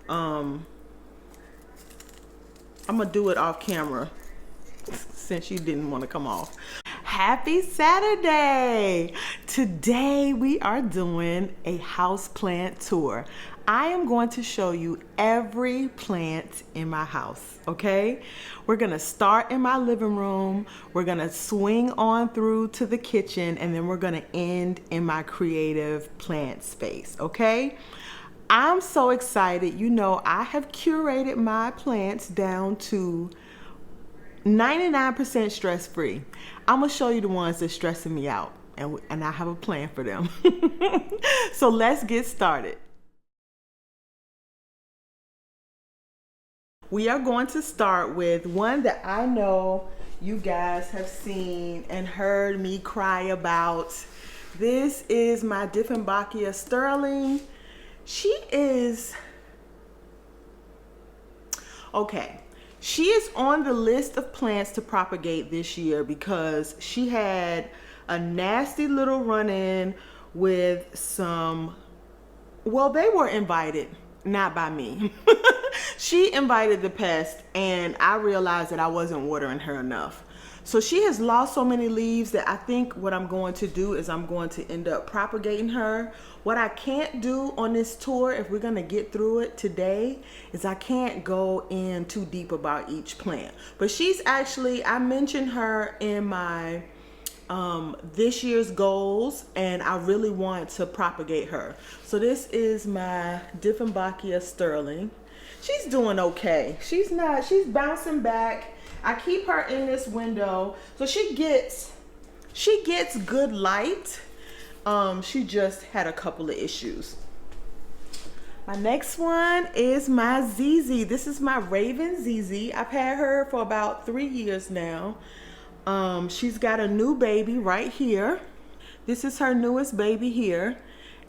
I'm gonna do it off camera since you didn't want to come off. Happy Saturday! Today we are doing a houseplant tour. I am going to show you every plant in my house, okay? We're gonna start in my living room, we're gonna swing on through to the kitchen, and then we're gonna end in my creative plant space, okay? I'm so excited. You know, I have curated my plants down to 99% stress-free. I'm gonna show you the ones that's stressing me out, and I have a plan for them. So let's get started. We are going to start with one that I know you guys have seen and heard me cry about. This is my Dieffenbachia sterling. She is on the list of plants to propagate this year because she had a nasty little run-in with some, well, they were invited, not by me. She invited the pest, and I realized that I wasn't watering her enough. So she has lost so many leaves that I think what I'm going to do is I'm going to end up propagating her. What I can't do on this tour, if we're gonna get through it today, is I can't go in too deep about each plant. But she's actually, I mentioned her in my this year's goals, and I really want to propagate her. So this is my Dieffenbachia sterling. She's doing okay. She's bouncing back. I keep her in this window so she gets good light. She just had a couple of issues. My next one is my ZZ. This is my Raven ZZ. I've had her for about 3 years now. She's got a new baby right here. This is her newest baby here,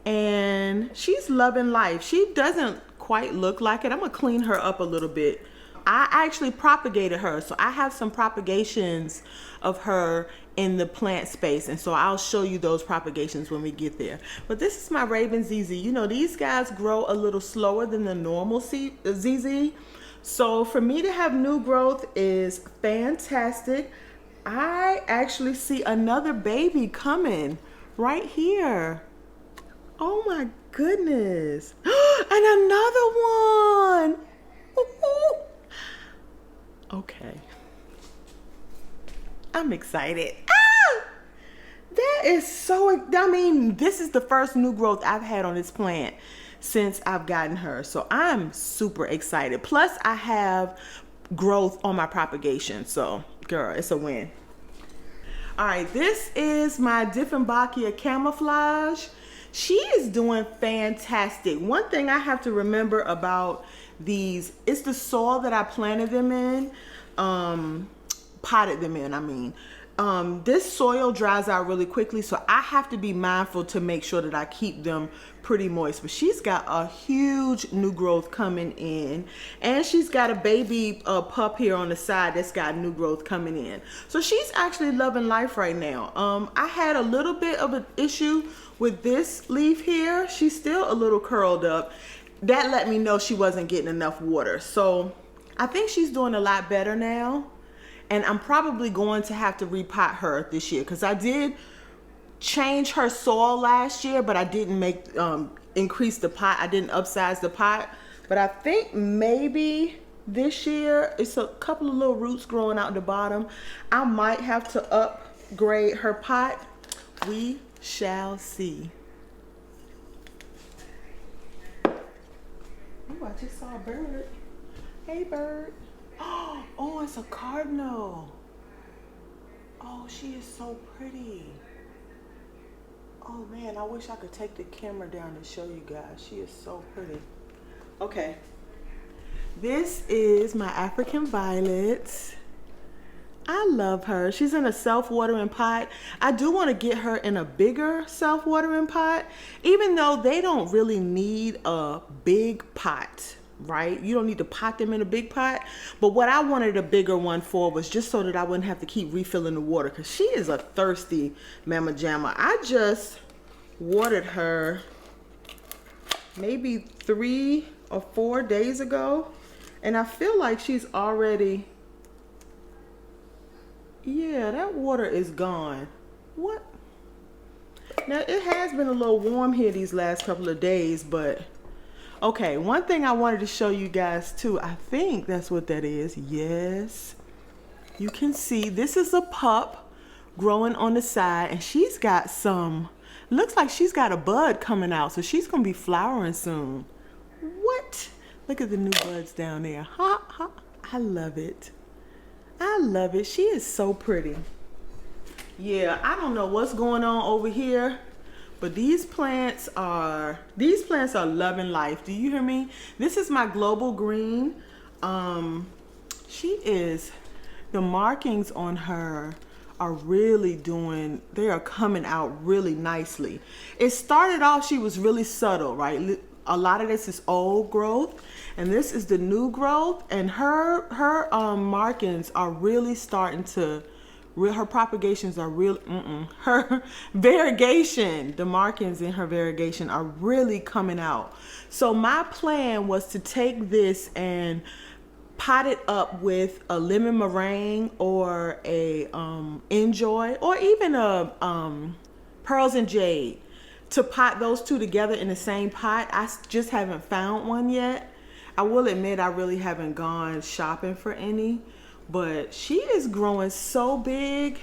and she's loving life. She doesn't quite look like it. I'm gonna clean her up a little bit. I actually propagated her, so I have some propagations of her in the plant space, and so I'll show you those propagations when we get there. But this is my Raven ZZ. You know, these guys grow a little slower than the normal ZZ, so for me to have new growth is fantastic. I actually see another baby coming right here. Oh my goodness. And another one. Okay. I'm excited. Ah! That is so, I mean, this is the first new growth I've had on this plant since I've gotten her. So I'm super excited. Plus I have growth on my propagation. So girl, it's a win. All right, this is my Dieffenbachia camouflage. She is doing fantastic. One thing I have to remember about these is the soil that I planted them in, potted them in, I mean. This soil dries out really quickly, so I have to be mindful to make sure that I keep them pretty moist. But she's got a huge new growth coming in, and she's got a baby pup here on the side that's got new growth coming in. So she's actually loving life right now. I had a little bit of an issue with this leaf here. She's still a little curled up. That let me know she wasn't getting enough water. So I think she's doing a lot better now. And I'm probably going to have to repot her this year because I did change her soil last year, but I didn't increase the pot. I didn't upsize the pot. But I think maybe this year, it's a couple of little roots growing out the bottom. I might have to upgrade her pot. We shall see. Ooh, I just saw a bird. Hey, bird. Oh, it's a cardinal. Oh, she is so pretty. Oh man, I wish I could take the camera down and show you guys. She is so pretty. Okay. This is my African violet. I love her. She's in a self-watering pot. I do want to get her in a bigger self-watering pot, even though they don't really need a big pot, right? You don't need to pot them in a big pot. But what I wanted a bigger one for was just so that I wouldn't have to keep refilling the water, because she is a thirsty mama jamma. I just watered her maybe or 4 days ago. And I feel like she's already, yeah, that water is gone. What? Now, it has been a little warm here these last couple of days, but okay, one thing I wanted to show you guys too, I think that's what that is. Yes, you can see this is a pup growing on the side, and she's got some, looks like she's got a bud coming out, so she's gonna be flowering soon. What? Look at the new buds down there. Ha, ha. I love it. I love it. She is so pretty. Yeah, I don't know what's going on over here, but these plants are loving life. Do you hear me? This is my global green. The markings on her are really they are coming out really nicely. It started off, she was really subtle, right? A lot of this is old growth, and this is the new growth, and her markings are really starting to, her propagations are real, her variegation, the markings in her variegation are really coming out. So my plan was to take this and pot it up with a lemon meringue or a enjoy, or even a pearls and jade, to pot those two together in the same pot. I just haven't found one yet. I will admit I really haven't gone shopping for any. But she is growing so big.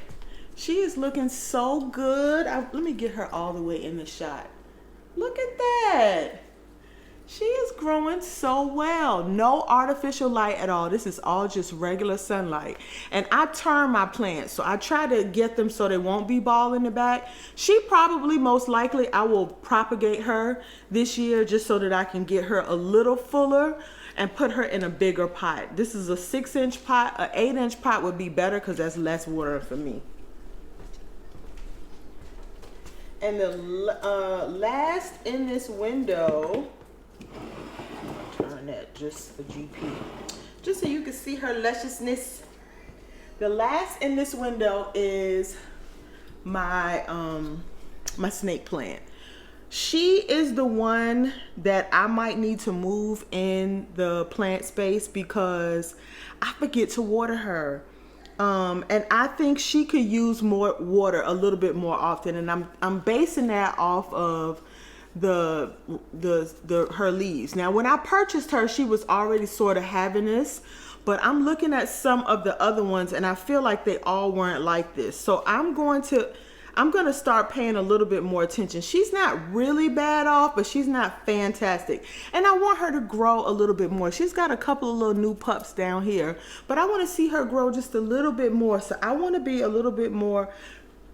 She is looking so good. Let me get her all the way in the shot. Look at that. She is growing so well. No artificial light at all. This is all just regular sunlight. And I turn my plants, so I try to get them so they won't be bald in the back. She probably, most likely, I will propagate her this year just so that I can get her a little fuller and put her in a bigger pot. This is a 6-inch pot. An 8-inch pot would be better because that's less water for me. And the last in this window, turn that just for GP, just so you can see her lusciousness. The last in this window is my my snake plant. She is the one that I might need to move in the plant space because I forget to water her. And I think she could use more water a little bit more often. And I'm basing that off of her leaves. Now, when I purchased her, she was already sort of having this, but I'm looking at some of the other ones and I feel like they all weren't like this. So I'm going to start paying a little bit more attention. She's not really bad off, but she's not fantastic. And I want her to grow a little bit more. She's got a couple of little new pups down here, but I want to see her grow just a little bit more. So I want to be a little bit more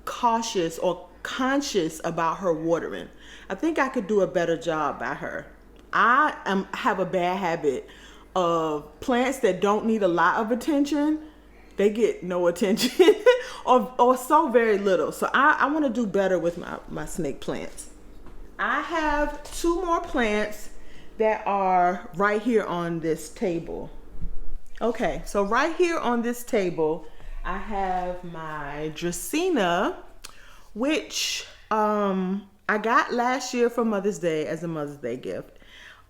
cautious or conscious about her watering. I think I could do a better job by her. I have a bad habit of plants that don't need a lot of attention. They get no attention or so very little. So I want to do better with my snake plants. I have 2 more plants that are right here on this table. Okay, so right here on this table, I have my Dracaena, which I got last year for Mother's Day as a Mother's Day gift.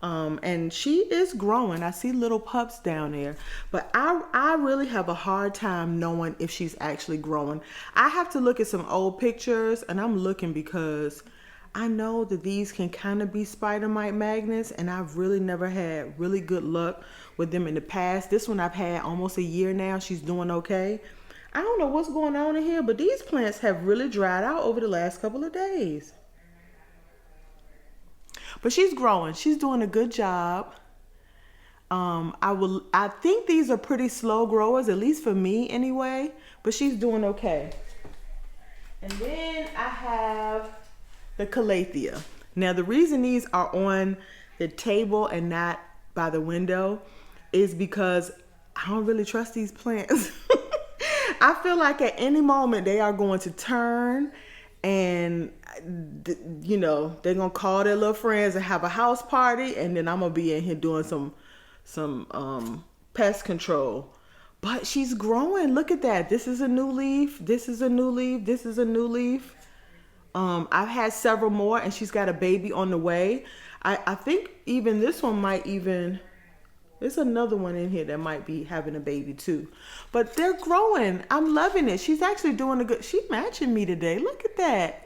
And she is growing. I see little pups down there, but I really have a hard time knowing if she's actually growing. I have to look at some old pictures, and I'm looking because I know that these can kind of be spider mite magnets, and I've really never had really good luck with them in the past. This one I've had almost a year now. She's doing okay. I don't know what's going on in here, but these plants have really dried out over the last couple of days. But she's growing. She's doing a good job. I think these are pretty slow growers, at least for me anyway, but she's doing okay. And then I have the Calathea. Now, the reason these are on the table and not by the window is because I don't really trust these plants. I feel like at any moment they are going to turn, and you know, they're gonna call their little friends and have a house party, and then I'm gonna be in here doing some pest control. But she's growing. Look at that. This is a new leaf. This is a new leaf. This is a new leaf. I've had several more, and she's got a baby on the way. I think even this one might even, there's another one in here that might be having a baby too. But they're growing. I'm loving it. She's actually doing a good, she's matching me today. Look at that.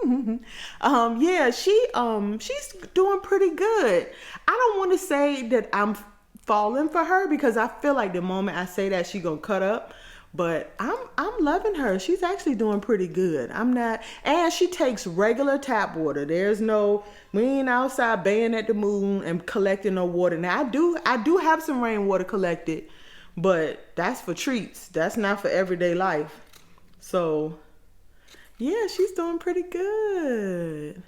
Yeah, she's doing pretty good. I don't want to say that I'm falling for her because I feel like the moment I say that, she gonna cut up. But I'm loving her. She's actually doing pretty good. I'm not, and she takes regular tap water. There's no, we ain't outside baying at the moon and collecting no water. Now I do have some rainwater collected, but that's for treats. That's not for everyday life. So yeah, she's doing pretty good.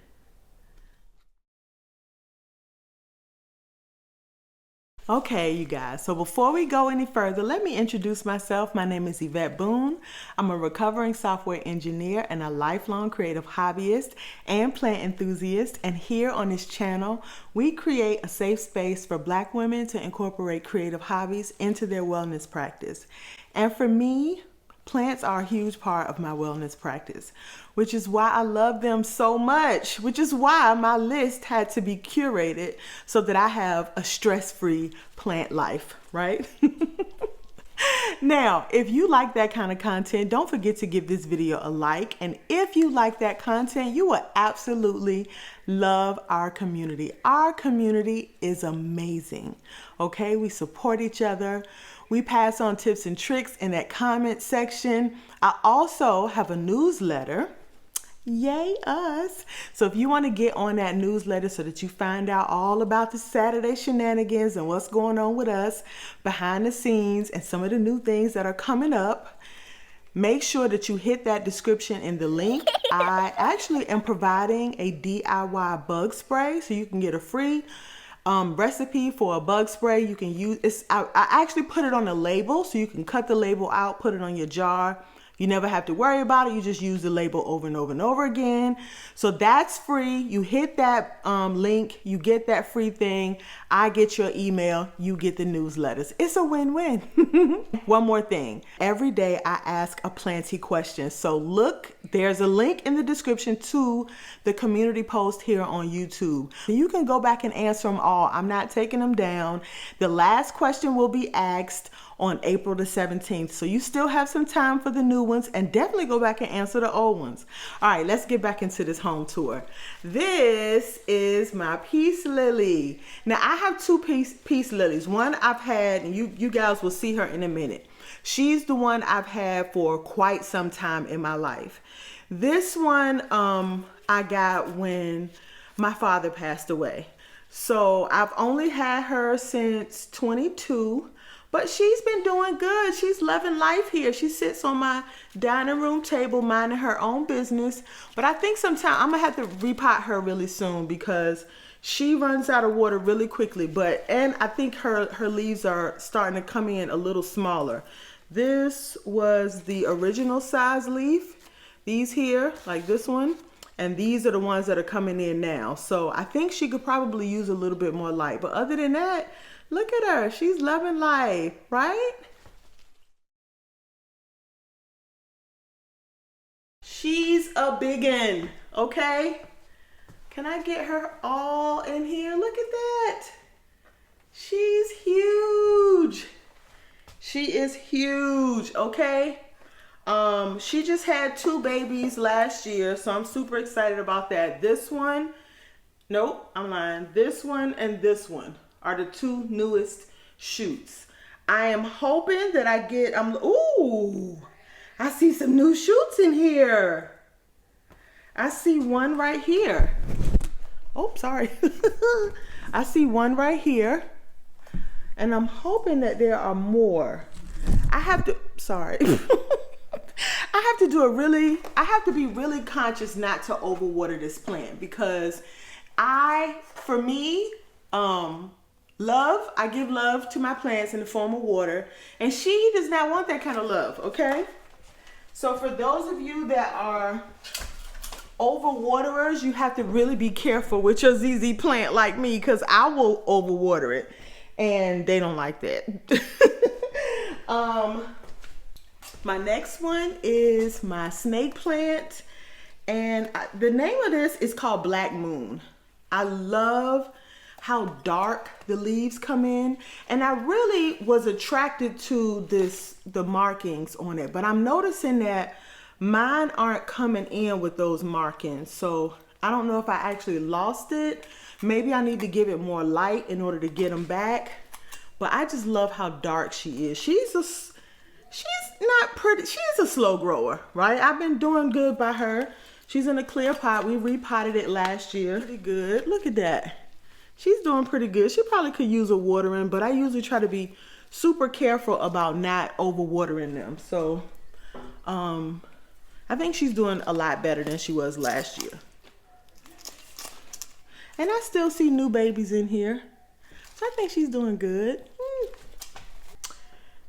Okay, you guys, so before we go any further, let me introduce myself. My name is Yvette Boone. I'm a recovering software engineer and a lifelong creative hobbyist and plant enthusiast. And here on this channel, we create a safe space for Black women to incorporate creative hobbies into their wellness practice. And for me, plants are a huge part of my wellness practice, which is why I love them so much, which is why my list had to be curated so that I have a stress-free plant life, right? Now, if you like that kind of content, don't forget to give this video a like. And if you like that content, you will absolutely love our community. Our community is amazing, okay? We support each other. We pass on tips and tricks in that comment section. I also have a newsletter. Yay us. So if you want to get on that newsletter so that you find out all about the Saturday shenanigans and what's going on with us behind the scenes and some of the new things that are coming up, make sure that you hit that description in the link. I actually am providing a DIY bug spray, so you can get a free recipe for a bug spray. You can use I actually put it on the label, so you can cut the label out, put it on your jar. You never have to worry about it. You just use the label over and over and over again. So that's free. You hit that link, you get that free thing. I get your email, you get the newsletters. It's a win-win. One more thing. Every day I ask a planty question. So look, there's a link in the description to the community post here on YouTube. You can go back and answer them all. I'm not taking them down. The last question will be asked on April the 17th. So you still have some time for the new ones, and definitely go back and answer the old ones. All right, let's get back into this home tour. This is my peace lily. Now I have two peace lilies. One I've had, and you guys will see her in a minute. She's the one I've had for quite some time in my life. This one I got when my father passed away. So I've only had her since 22. But she's been doing good. She's loving life here. She sits on my dining room table minding her own business. But I think sometime I'm going to have to repot her really soon because she runs out of water really quickly. And I think her leaves are starting to come in a little smaller. This was the original size leaf. These here, like this one. And these are the ones that are coming in now. So I think she could probably use a little bit more light. But other than that, look at her. She's loving life, right? She's a biggin', okay? Can I get her all in here? Look at that. She's huge. She is huge, okay? She just had 2 babies last year, so I'm super excited about that. This one, nope, I'm lying. This one and this one are the 2 newest shoots. I am hoping that I get, ooh, I see some new shoots in here. I see one right here. Oh, sorry. I see one right here. And I'm hoping that there are more. I have to, sorry. I have to be really conscious not to overwater this plant because for me, I give love to my plants in the form of water, and she does not want that kind of love, okay? So for those of you that are overwaterers, you have to really be careful with your ZZ plant like me because I will overwater it, and they don't like that. My next one is my snake plant, and the name of this is called Black Moon. I love how dark the leaves come in, and I really was attracted to the markings on it, but I'm noticing that mine aren't coming in with those markings. So I don't know if I actually lost it. Maybe I need to give it more light in order to get them back. But I just love how dark she is. She's not pretty. She's a slow grower, right? I've been doing good by her. She's in a clear pot. We repotted it last year. Pretty good. Look at that. She's doing pretty good. She probably could use a watering, but I usually try to be super careful about not over watering them. So I think she's doing a lot better than she was last year. And I still see new babies in here. So I think she's doing good.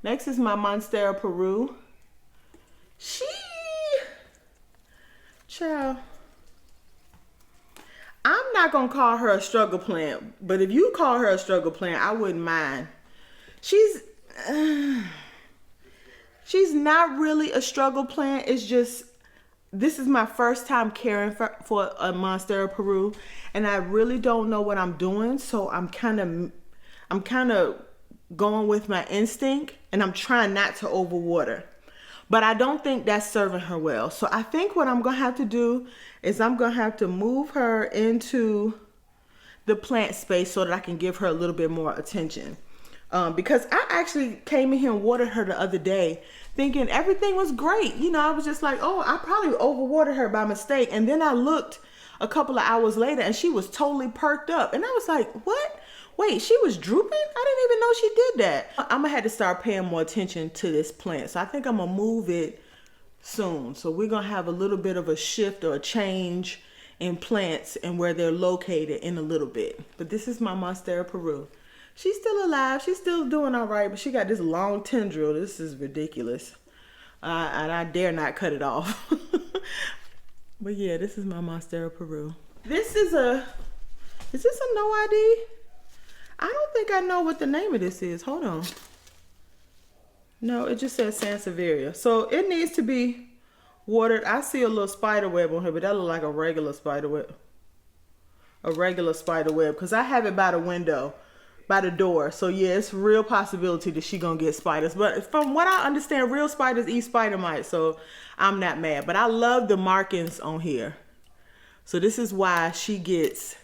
Next is my Monstera Peru. Child, I'm not gonna call her a struggle plant, but if you call her a struggle plant, I wouldn't mind. She's not really a struggle plant. It's just, this is my first time caring for a Monstera Peru, and I really don't know what I'm doing. So I'm kind of going with my instinct, and I'm trying not to overwater. But I don't think that's serving her well. So I think what I'm gonna have to do is I'm gonna have to move her into the plant space so that I can give her a little bit more attention. Because I actually came in here and watered her the other day thinking everything was great. You know, I was just like, oh, I probably overwatered her by mistake. And then I looked a couple of hours later and she was totally perked up. And I was like, what? Wait, she was drooping? I didn't even know she did that. I'm gonna have to start paying more attention to this plant. So I think I'm gonna move it soon. So we're gonna have a little bit of a shift or a change in plants and where they're located in a little bit. But this is my Monstera Peru. She's still alive. She's still doing all right, but she got this long tendril. This is ridiculous. And I dare not cut it off. But yeah, this is my Monstera Peru. Is this a no ID? I don't think I know what the name of this is. Hold on. No, it just says Sansevieria. So it needs to be watered. I see a little spider web on here, but that looks like a regular spider web. A regular spider web, because I have it by the window, by the door. So yeah, it's a real possibility that she gonna get spiders. But from what I understand, real spiders eat spider mites, so I'm not mad. But I love the markings on here. So this is why she gets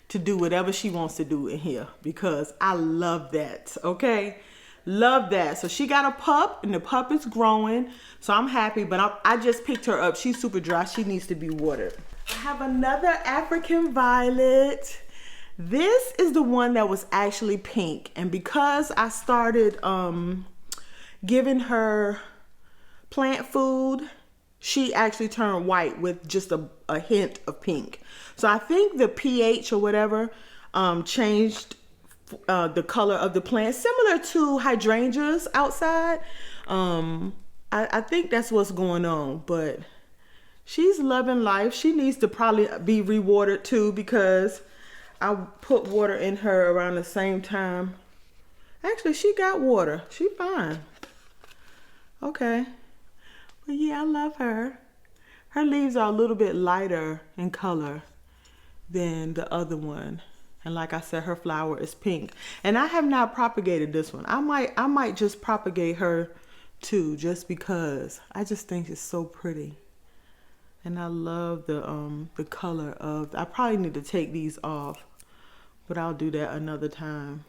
to do whatever she wants to do in here, because I love that, okay? Love that. So she got a pup, and the pup is growing, so I'm happy, but I just picked her up. She's super dry. She needs to be watered. I have another African violet. This is the one that was actually pink, and because I started giving her plant food, she actually turned white with just a hint of pink. So I think the pH or whatever changed the color of the plant, similar to hydrangeas outside. I think that's what's going on, but she's loving life. She needs to probably be rewatered too, because I put water in her around the same time. Actually, she got water. She fine. Okay. But yeah, I love her. Her leaves are a little bit lighter in color than the other one. And like I said, her flower is pink. And I have not propagated this one. I might just propagate her too, just because I just think it's so pretty. And I love the color of, I probably need to take these off, but I'll do that another time.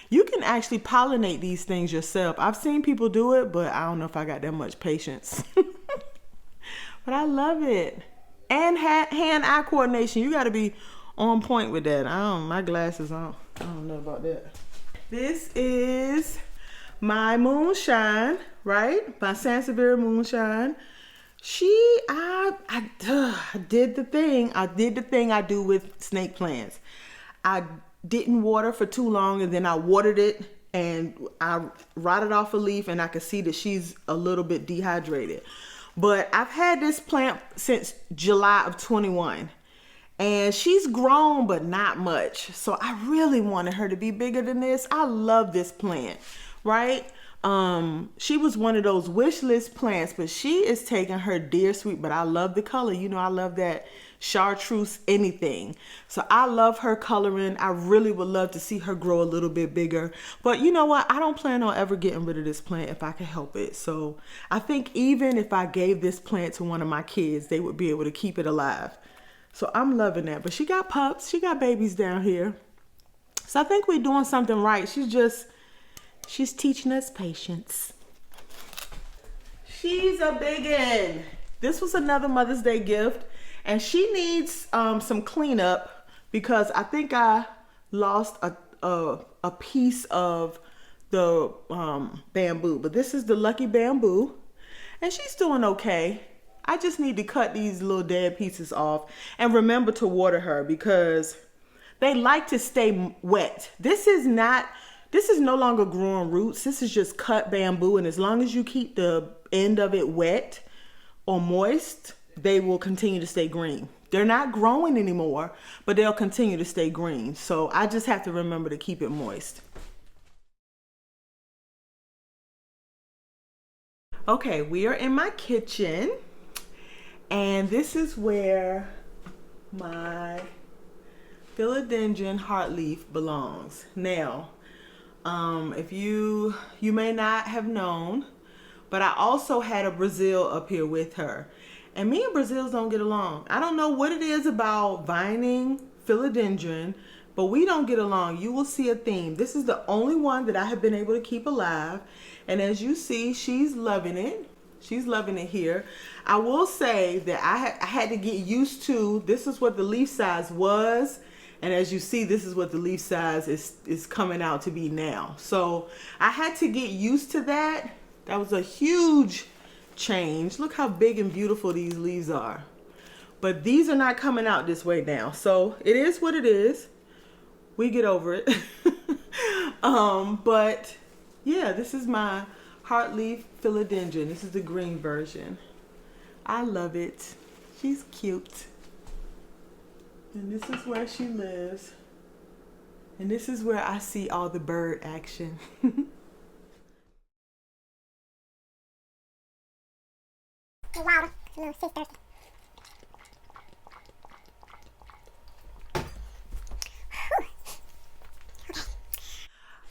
You can actually pollinate these things yourself. I've seen people do it, but I don't know if I got that much patience. But I love it. And hand-eye coordination. You got to be on point with that. My glasses, I don't know about that. This is my moonshine, right? My Sansevieria moonshine. I did the thing I do with snake plants. I didn't water for too long, and then I watered it and I rotted off a leaf, and I could see that she's a little bit dehydrated. But I've had this plant since July of 21, and she's grown, but not much. So I really wanted her to be bigger than this. I love this plant. right? She was one of those wish list plants, but she is taking her dear sweet, but I love the color. You know, I love that chartreuse anything. So I love her coloring. I really would love to see her grow a little bit bigger. But you know what? I don't plan on ever getting rid of this plant if I can help it. So I think even if I gave this plant to one of my kids, they would be able to keep it alive. So I'm loving that. But she got pups. She got babies down here. So I think we're doing something right. She's teaching us patience. She's a biggin'. This was another Mother's Day gift, and she needs some cleanup because I think I lost a piece of the bamboo. But this is the Lucky Bamboo, and she's doing okay. I just need to cut these little dead pieces off and remember to water her because they like to stay wet. This is no longer growing roots. This is just cut bamboo. And as long as you keep the end of it wet or moist, they will continue to stay green. They're not growing anymore, but they'll continue to stay green. So I just have to remember to keep it moist. Okay, we are in my kitchen. And this is where my philodendron heartleaf belongs. Now, if you may not have known, but I also had a Brazil up here with her. And me and Brazils don't get along. I don't know what it is about vining philodendron, but we don't get along. You will see a theme. This is the only one that I have been able to keep alive. And as you see, she's loving it. She's loving it here. I will say that I had to get used to, this is what the leaf size was. And as you see, this is what the leaf size is coming out to be now. So I had to get used to that. That was a huge change. Look how big and beautiful these leaves are. But these are not coming out this way now. So it is what it is. We get over it. But yeah, this is my heartleaf philodendron. This is the green version. I love it. She's cute. And this is where she lives. And this is where I see all the bird action. Wow, little sister.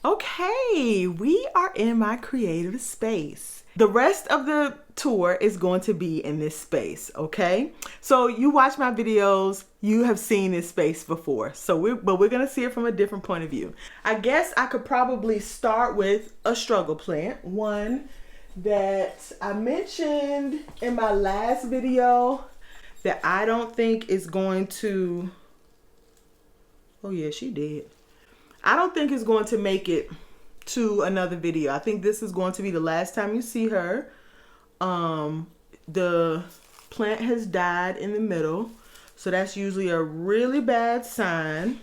Okay, we are in my creative space. The rest of the tour is going to be in this space, okay? So you watch my videos, you have seen this space before. But we're gonna see it from a different point of view. I guess I could probably start with a struggle plant, one that I mentioned in my last video that I don't think is going to, oh yeah, she did. I don't think it's going to make it to another video. I think this is going to be the last time you see her. The plant has died in the middle, so that's usually a really bad sign.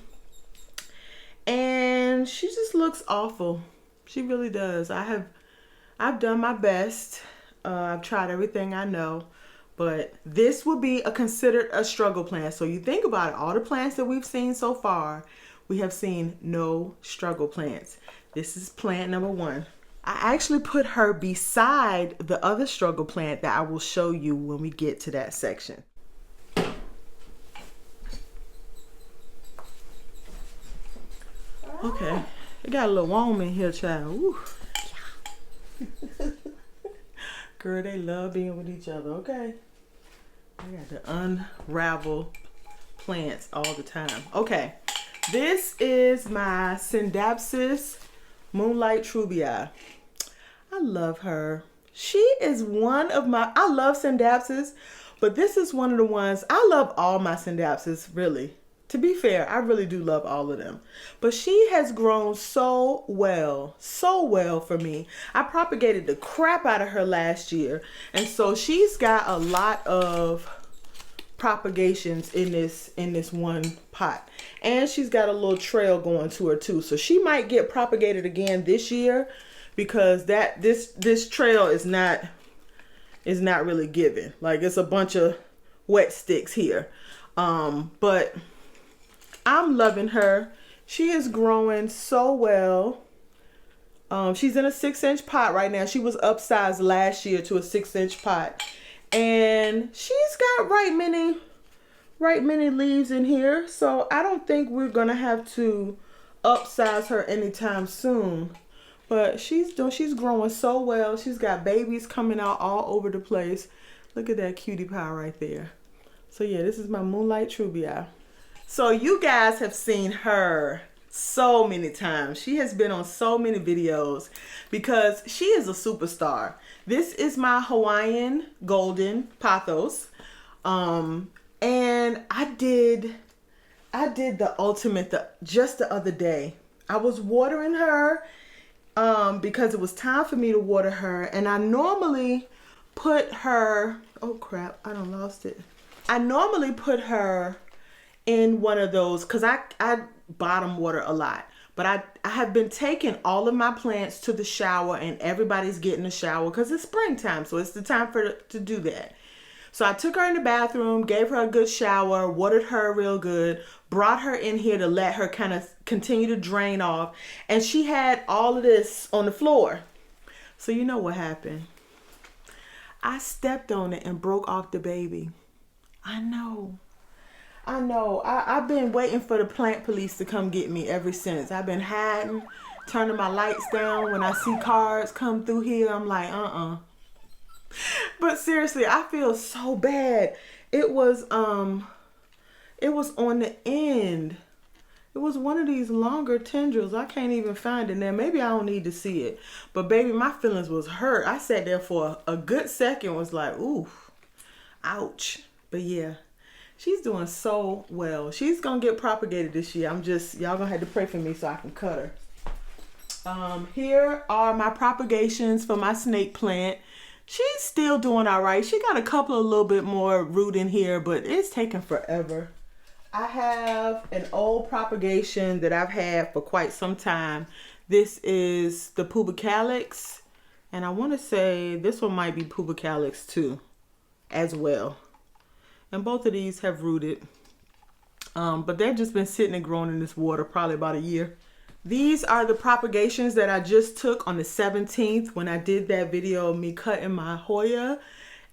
And she just looks awful. She really does. I've done my best. I've tried everything I know, but this would be considered a struggle plant. So you think about it, all the plants that we've seen so far, we have seen no struggle plants. This is plant number one. I actually put her beside the other struggle plant that I will show you when we get to that section. Okay, it got a little warm in here, child. Ooh. Girl, they love being with each other, okay? I got to unravel plants all the time. Okay, this is my Scindapsus Moonlight Trubii. I love her. She is one of my, I love Scindapsus, but this is one of the ones, I love all my Scindapsus, really. To be fair, I really do love all of them. But she has grown so well for me. I propagated the crap out of her last year. And so she's got a lot of propagations in this one pot. And she's got a little trail going to her too. So she might get propagated again this year because this trail is not really giving. Like, it's a bunch of wet sticks here. But I'm loving her. She is growing so well. She's in a 6-inch pot right now. She was upsized last year to a 6-inch pot. And she's got right many leaves in here. So I don't think we're going to have to upsize her anytime soon. But she's growing so well. She's got babies coming out all over the place. Look at that cutie pie right there. So yeah, this is my Moonlight Trubia. So you guys have seen her so many times. She has been on so many videos because she is a superstar. This is my Hawaiian golden pothos. And I did the ultimate just the other day. I was watering her because it was time for me to water her, and I normally put her, oh crap, I done lost it. I normally put her in one of those because I bottom water a lot, but I have been taking all of my plants to the shower, and everybody's getting a shower because it's springtime, so it's the time to do that. So I took her in the bathroom, gave her a good shower, watered her real good, brought her in here to let her kind of continue to drain off, and she had all of this on the floor. So you know what happened? I stepped on it and broke off the baby. I know. I've been waiting for the plant police to come get me ever since. I've been hiding, turning my lights down. When I see cars come through here, I'm like, But seriously, I feel so bad. It was on the end. It was one of these longer tendrils. I can't even find it now. Maybe I don't need to see it. But baby, my feelings was hurt. I sat there for a good second, was like, ooh, ouch. But yeah, she's doing so well. She's gonna get propagated this year. Y'all gonna have to pray for me so I can cut her. Here are my propagations for my snake plant. She's still doing all right. She got a couple of little bit more root in here, but it's taking forever. I have an old propagation that I've had for quite some time. This is the pubicalix, and I want to say this one might be pubicalix too, as well. And both of these have rooted, but they've just been sitting and growing in this water probably about a year. These are the propagations that I just took on the 17th when I did that video of me cutting my Hoya,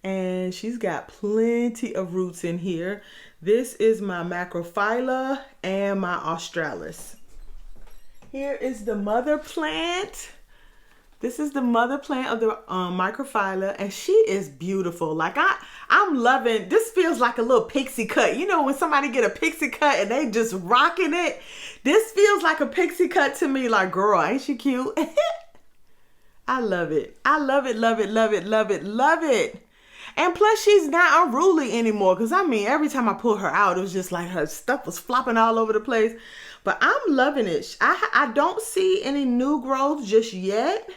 and she's got plenty of roots in here. This is my Macrophylla and my Australis. Here is the mother plant. This is the mother plant of the Microphylla, and she is beautiful. Like I'm loving, this feels like a little pixie cut. You know when somebody get a pixie cut and they just rocking it? This feels like a pixie cut to me. Like, girl, ain't she cute? I love it. I love it, love it, love it, love it, love it. And plus she's not unruly anymore. Because I mean, every time I pull her out, it was just like her stuff was flopping all over the place. But I'm loving it. I don't see any new growth just yet.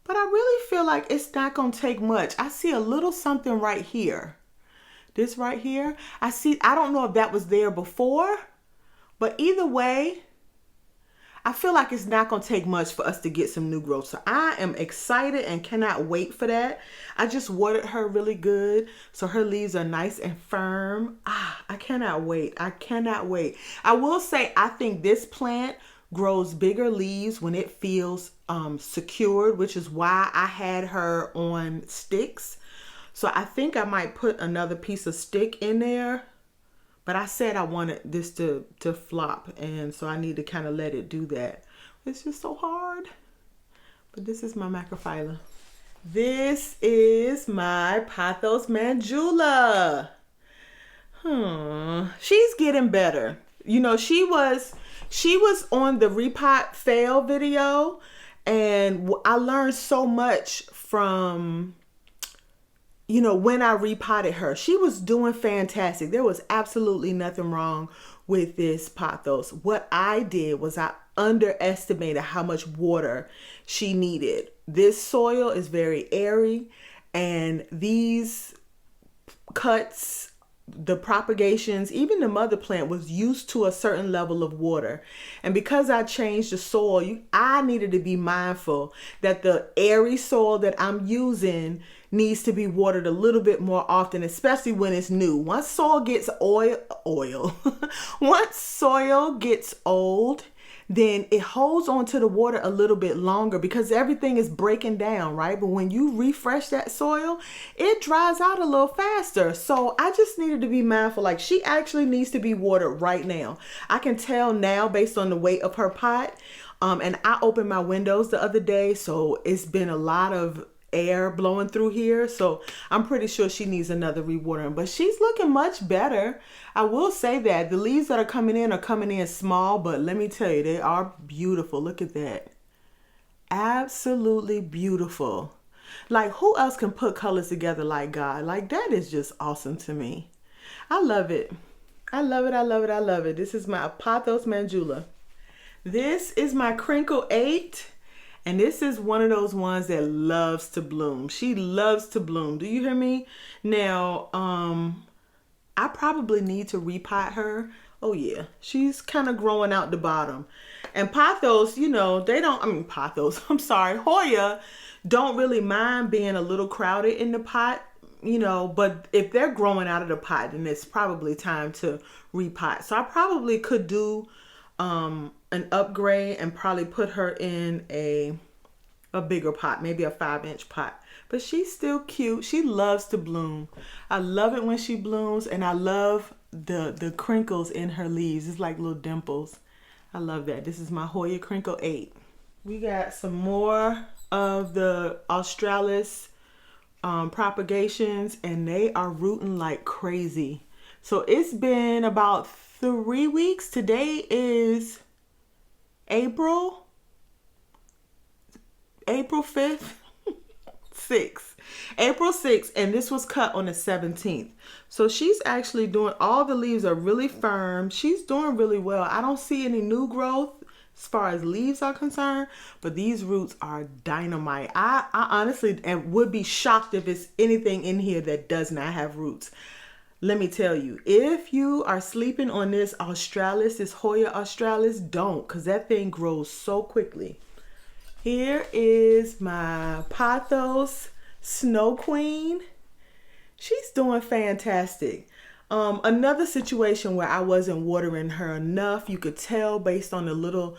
But I really feel like it's not going to take much. I see a little something right here. This right here. I don't know if that was there before. But either way, I feel like it's not going to take much for us to get some new growth. So I am excited and cannot wait for that. I just watered her really good, so her leaves are nice and firm. I cannot wait. I cannot wait. I will say I think this plant grows bigger leaves when it feels secured, which is why I had her on sticks. So I think I might put another piece of stick in there. But I said I wanted this to flop, and so I need to kind of let it do that. It's just so hard. But this is my Macrophylla. This is my Pothos Mandula. She's getting better. You know, she was on the REPOT fail video, and I learned so much from, you know, when I repotted her. She was doing fantastic. There was absolutely nothing wrong with this pothos. What I did was I underestimated how much water she needed. This soil is very airy, and these cuts, the propagations, even the mother plant was used to a certain level of water. And because I changed the soil, I needed to be mindful that the airy soil that I'm using needs to be watered a little bit more often, especially when it's new. Once soil gets once soil gets old, then it holds on to the water a little bit longer because everything is breaking down, right? But when you refresh that soil, it dries out a little faster. So I just needed to be mindful. Like, she actually needs to be watered right now. I can tell now based on the weight of her pot. And I opened my windows the other day, so it's been a lot of air blowing through here, so I'm pretty sure she needs another rewatering, but she's looking much better. I will say that the leaves that are coming in small, but let me tell you, they are beautiful. Look at that. Absolutely beautiful. Like, who else can put colors together like God? Like, that is just awesome to me. I love it. I love it. I love it. I love it. This is my Pothos Mandula. This is my Crinkle 8. And this is one of those ones that loves to bloom. She loves to bloom. Do you hear me? Now, I probably need to repot her. Oh yeah, she's kind of growing out the bottom. And pothos, you know, I'm sorry, Hoya don't really mind being a little crowded in the pot, you know, but if they're growing out of the pot, then it's probably time to repot. So I probably could do an upgrade and probably put her in a bigger pot, maybe a 5-inch pot. But she's still cute. She loves to bloom. I love it when she blooms, and I love the crinkles in her leaves. It's like little dimples. I love that. This is my Hoya Crinkle 8. We got some more of the Australis propagations, and they are rooting like crazy. So it's been about 3 weeks. Today is April 5th, 6th. April 6th, and this was cut on the 17th. So she's actually doing, all the leaves are really firm. She's doing really well. I don't see any new growth as far as leaves are concerned, but these roots are dynamite. I honestly would be shocked if it's anything in here that does not have roots. Let me tell you, if you are sleeping on this Australis, this Hoya Australis, don't, because that thing grows so quickly. Here is my Pothos Snow Queen. She's doing fantastic. Another situation where I wasn't watering her enough, you could tell based on the little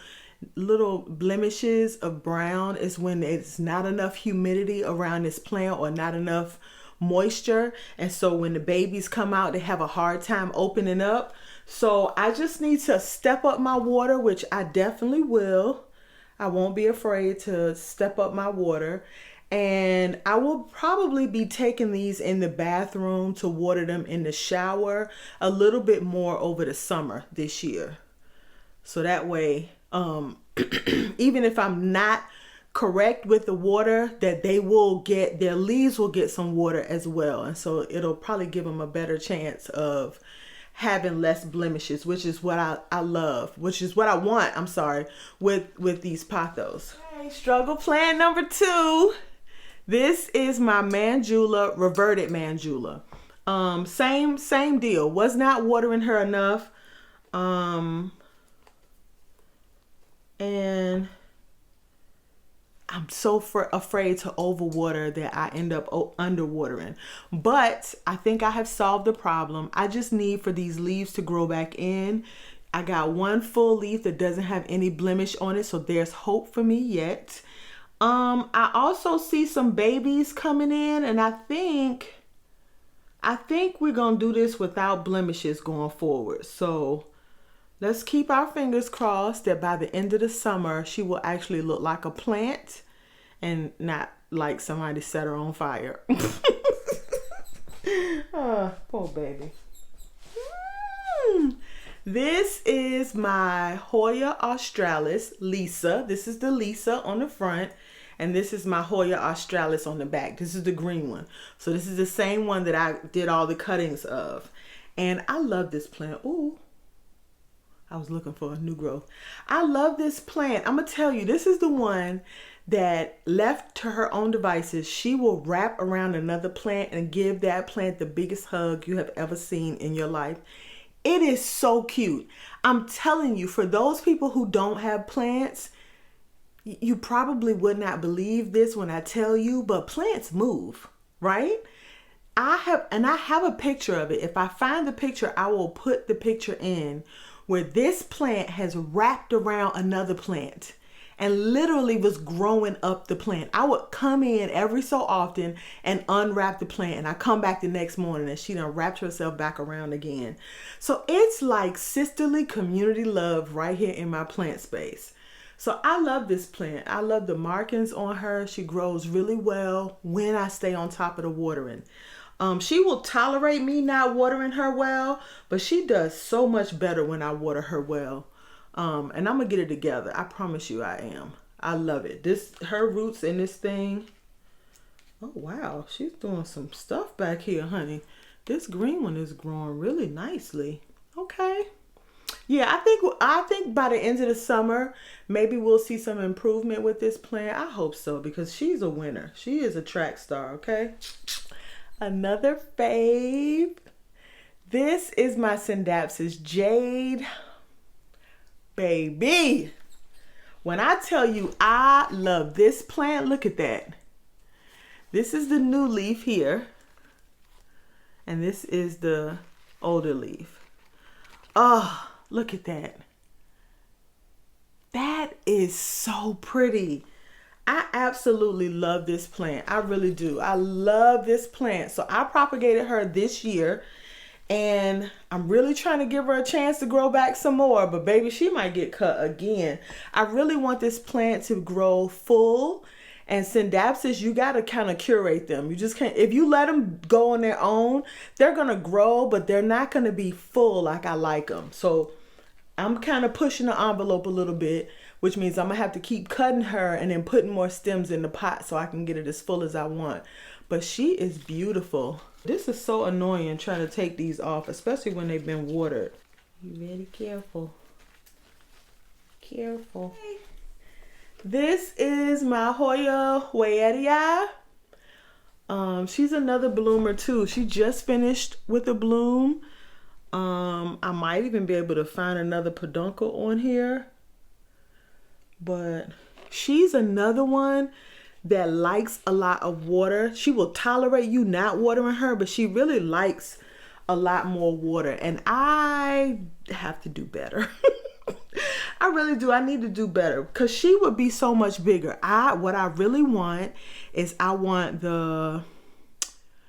blemishes of brown, is when it's not enough humidity around this plant or not enough moisture, and so when the babies come out, they have a hard time opening up. So I just need to step up my water, which I definitely will. I won't be afraid to step up my water, and I will probably be taking these in the bathroom to water them in the shower a little bit more over the summer this year. So that way, even if I'm not correct with the water, that their leaves will get some water as well. And so it'll probably give them a better chance of having less blemishes, which is what I love, which is what I want, with these pothos. Okay, struggle plan number 2. This is my Mandula, reverted Mandula. Same deal. Was not watering her enough. And I'm so afraid to overwater that I end up underwatering. But I think I have solved the problem. I just need for these leaves to grow back in. I got one full leaf that doesn't have any blemish on it, so there's hope for me yet. I also see some babies coming in, and I think we're gonna do this without blemishes going forward. So let's keep our fingers crossed that by the end of the summer, she will actually look like a plant and not like somebody set her on fire. Oh, poor baby. This is my Hoya Australis Lisa. This is the Lisa on the front, and this is my Hoya Australis on the back. This is the green one. So this is the same one that I did all the cuttings of. And I love this plant. Ooh. I was looking for a new growth. I love this plant. I'm going to tell you, this is the one that, left to her own devices, she will wrap around another plant and give that plant the biggest hug you have ever seen in your life. It is so cute. I'm telling you, for those people who don't have plants, you probably would not believe this when I tell you, but plants move, right? I have a picture of it. If I find the picture, I will put the picture in where this plant has wrapped around another plant and literally was growing up the plant. I would come in every so often and unwrap the plant, and I come back the next morning and she done wrapped herself back around again. So it's like sisterly community love right here in my plant space. So I love this plant. I love the markings on her. She grows really well when I stay on top of the watering. She will tolerate me not watering her well, but she does so much better when I water her well. And I'm gonna get it together. I promise you I am. I love it. Her roots in this thing. Oh wow, she's doing some stuff back here, honey. This green one is growing really nicely. Okay. Yeah, I think by the end of the summer, maybe we'll see some improvement with this plant. I hope so, because she's a winner. She is a track star, okay? Another fave. This is my Synapsis Jade. Baby, when I tell you I love this plant, look at that. This is the new leaf here, and this is the older leaf. Oh, look at that. That is so pretty. I absolutely love this plant. I really do. I love this plant. So I propagated her this year, and I'm really trying to give her a chance to grow back some more, but baby, she might get cut again. I really want this plant to grow full, and Synapsis, you got to kind of curate them. You just can't, if you let them go on their own, they're going to grow, but they're not going to be full like I like them. So I'm kind of pushing the envelope a little bit, which means I'm going to have to keep cutting her and then putting more stems in the pot so I can get it as full as I want. But she is beautiful. This is so annoying trying to take these off, especially when they've been watered. Be very careful. Careful. This is my Hoya Hueria. She's another bloomer too. She just finished with a bloom. I might even be able to find another peduncle on here. But she's another one that likes a lot of water. She will tolerate you not watering her, but she really likes a lot more water. And I have to do better. I really do. I need to do better because she would be so much bigger. What I really want is I want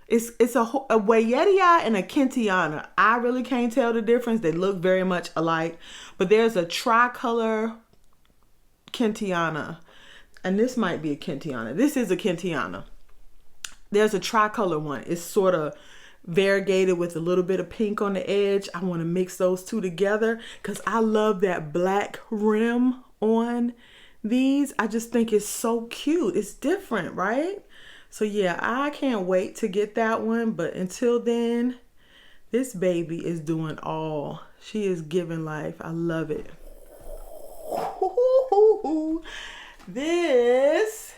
it's a Weyeria and a Kentiana. I really can't tell the difference. They look very much alike, but there's a tricolor Kentiana. And this might be a Kentiana. This is a Kentiana. There's a tricolor one. It's sort of variegated with a little bit of pink on the edge. I want to mix those two together because I love that black rim on these. I just think it's so cute. It's different, right? So yeah, I can't wait to get that one. But until then, this baby is doing all. She is giving life. I love it. This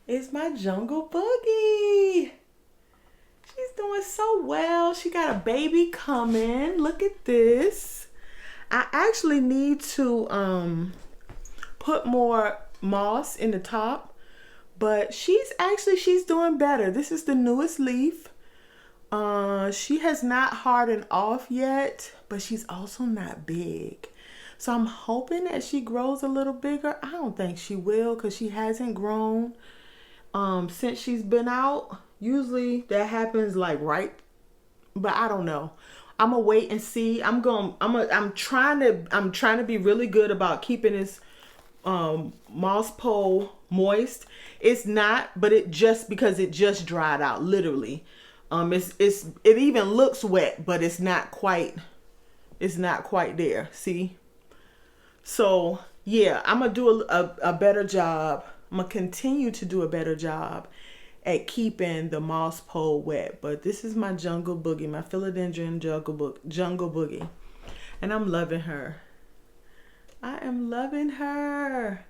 is my Jungle Boogie. She's doing so well. She got a baby coming. Look at this. I actually need to put more moss in the top, but she's doing better. This is the newest leaf. She has not hardened off yet, but she's also not big. So I'm hoping that she grows a little bigger. I don't think she will because she hasn't grown since she's been out. Usually that happens like right, but I don't know. I'm gonna wait and see. I'm trying to be really good about keeping this moss pole moist. It's not, but it just because it just dried out literally. It even looks wet, but it's not quite there. See? So yeah, I'm gonna do a better job. I'm gonna continue to do a better job at keeping the moss pole wet. But this is my Jungle Boogie, my philodendron jungle boogie, and I'm loving her. I am loving her.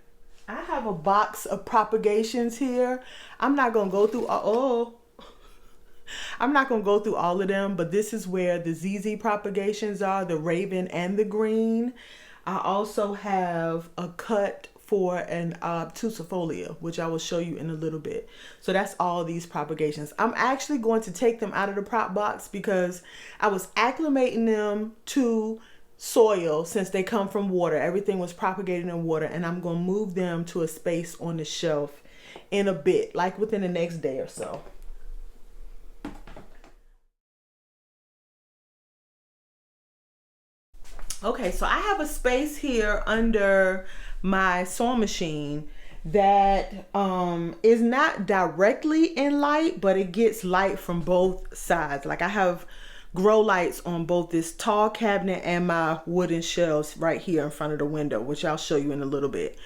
I have a box of propagations here. I'm not gonna go through I'm not gonna go through all of them, but this is where the ZZ propagations are, the raven and the green. I also have a cut for an obtusifolia, which I will show you in a little bit. So that's all these propagations. I'm actually going to take them out of the prop box because I was acclimating them to soil since they come from water. Everything was propagated in water, and I'm going to move them to a space on the shelf in a bit, like within the next day or so. Okay, so I have a space here under my sewing machine that is not directly in light, but it gets light from both sides. Like I have grow lights on both this tall cabinet and my wooden shelves right here in front of the window, which I'll show you in a little bit.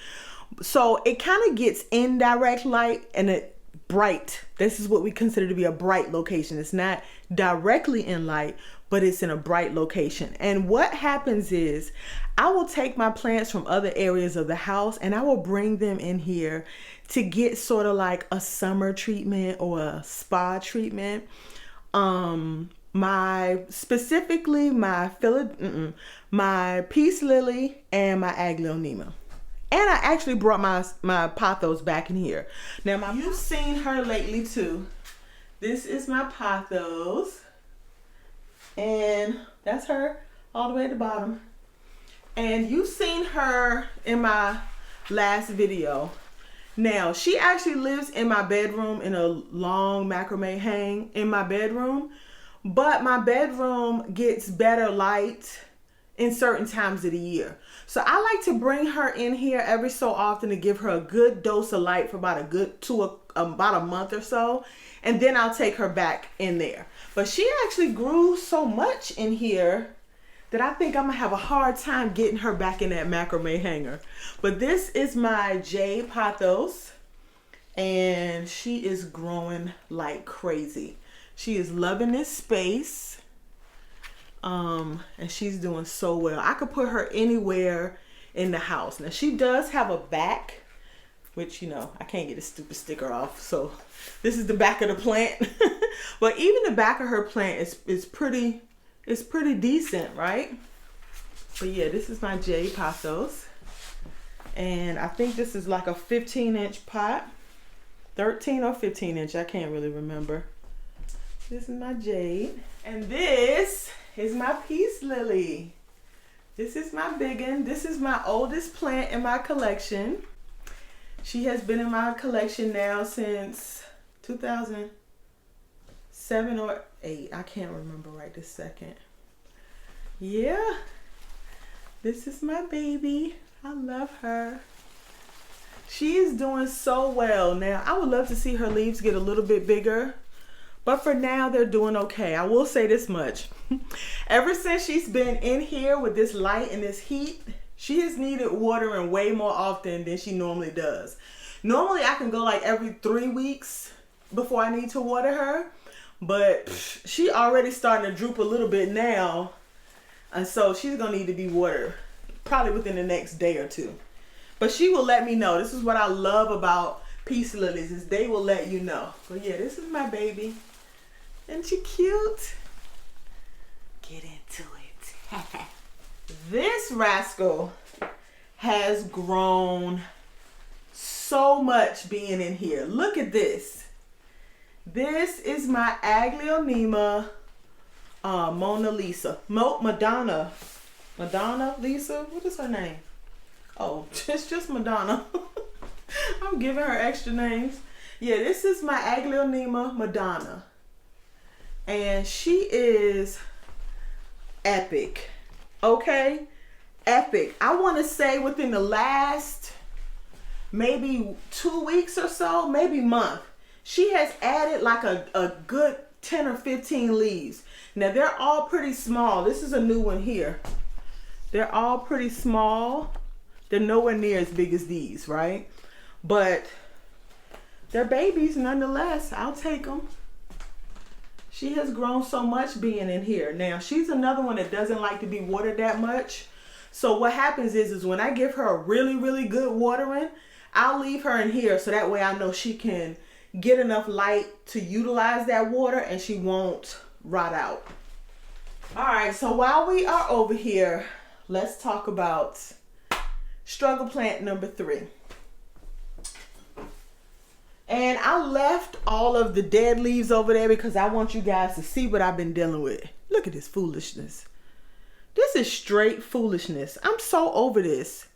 So it kind of gets indirect light and it bright. This is what we consider to be a bright location. It's not directly in light, but it's in a bright location. And what happens is I will take my plants from other areas of the house and I will bring them in here to get sort of like a summer treatment or a spa treatment. My peace lily and my aglaonema. And I actually brought my pothos back in here. Now, you've seen her lately too. This is my pothos. And that's her all the way at the bottom. And you've seen her in my last video. Now, she actually lives in my bedroom in a long macrame hang in my bedroom. But my bedroom gets better light in certain times of the year. So I like to bring her in here every so often to give her a good dose of light for about about a month or so. And then I'll take her back in there. But she actually grew so much in here that I think I'm gonna have a hard time getting her back in that macrame hanger. But this is my jade pothos and she is growing like crazy. She is loving this space. And she's doing so well. I could put her anywhere in the house. Now she does have a back, which, you know, I can't get a stupid sticker off. So this is the back of the plant. But even the back of her plant is pretty decent, right? But yeah, this is my jade pothos. And I think this is like a 15-inch pot. 13 or 15 inch, I can't really remember. This is my jade. And this is my peace lily. This is my big one. This is my oldest plant in my collection. She has been in my collection now since 2007 or 8. I can't remember right this second. Yeah, this is my baby. I love her. She is doing so well. Now, I would love to see her leaves get a little bit bigger. But for now, they're doing okay. I will say this much. Ever since she's been in here with this light and this heat, she has needed watering way more often than she normally does. Normally, I can go like every 3 weeks before I need to water her. But she already starting to droop a little bit now. And so she's going to need to be watered probably within the next day or two. But she will let me know. This is what I love about peace lilies is they will let you know. But yeah, this is my baby. Isn't she cute? Get into it. This rascal has grown so much being in here. Look at this. This is my aglaonema Mona Lisa. Madonna Lisa? What is her name? Oh, it's just Madonna. I'm giving her extra names. Yeah, this is my aglaonema Madonna. And she is epic. Okay? Epic. I want to say within the last maybe 2 weeks or so, maybe month, she has added like a good 10 or 15 leaves. Now they're all pretty small. This is a new one here. They're all pretty small. They're nowhere near as big as these, right? But they're babies nonetheless. I'll take them. She has grown so much being in here. Now, she's another one that doesn't like to be watered that much. So what happens is when I give her a really, really good watering, I'll leave her in here so that way I know she can get enough light to utilize that water and she won't rot out. All right, so while we are over here, let's talk about struggle plant number 3. And I left all of the dead leaves over there because I want you guys to see what I've been dealing with. Look at this foolishness. This is straight foolishness. I'm so over this.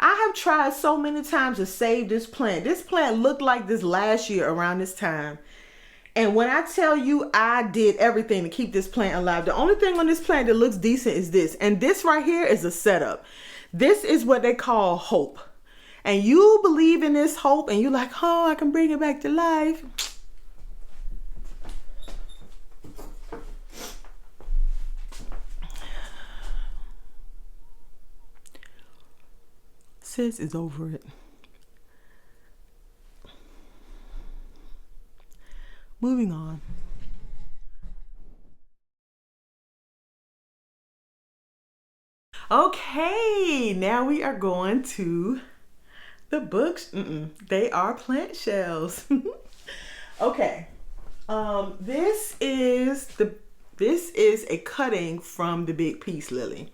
I have tried so many times to save this plant. This plant looked like this last year around this time. And when I tell you I did everything to keep this plant alive, the only thing on this plant that looks decent is this. And this right here is a setup. This is what they call hope. And you believe in this hope and you're like, oh, I can bring it back to life. Sis is over it. Moving on. Okay, now we are going to the books. They are plant shells. Okay. This is a cutting from the big peace lily.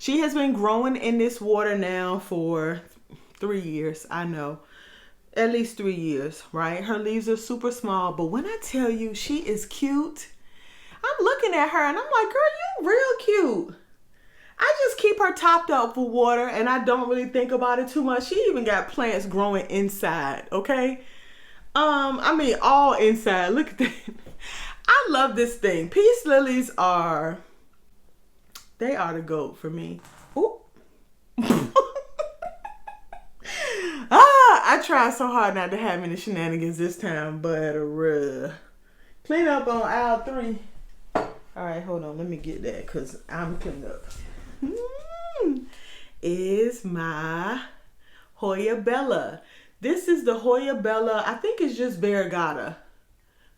She has been growing in this water now for 3 years. I know. At least 3 years, right? Her leaves are super small, but when I tell you she is cute, I'm looking at her and I'm like, girl, you real cute. I just keep her topped up for water and I don't really think about it too much. She even got plants growing inside, okay? I mean, all inside. Look at that. I love this thing. Peace lilies they are the GOAT for me. Ooh. I tried so hard not to have any shenanigans this time, but clean up on aisle 3. All right, hold on. Let me get that because I'm cleaned up. Is my Hoya Bella. This is the Hoya Bella. I think it's just variegata,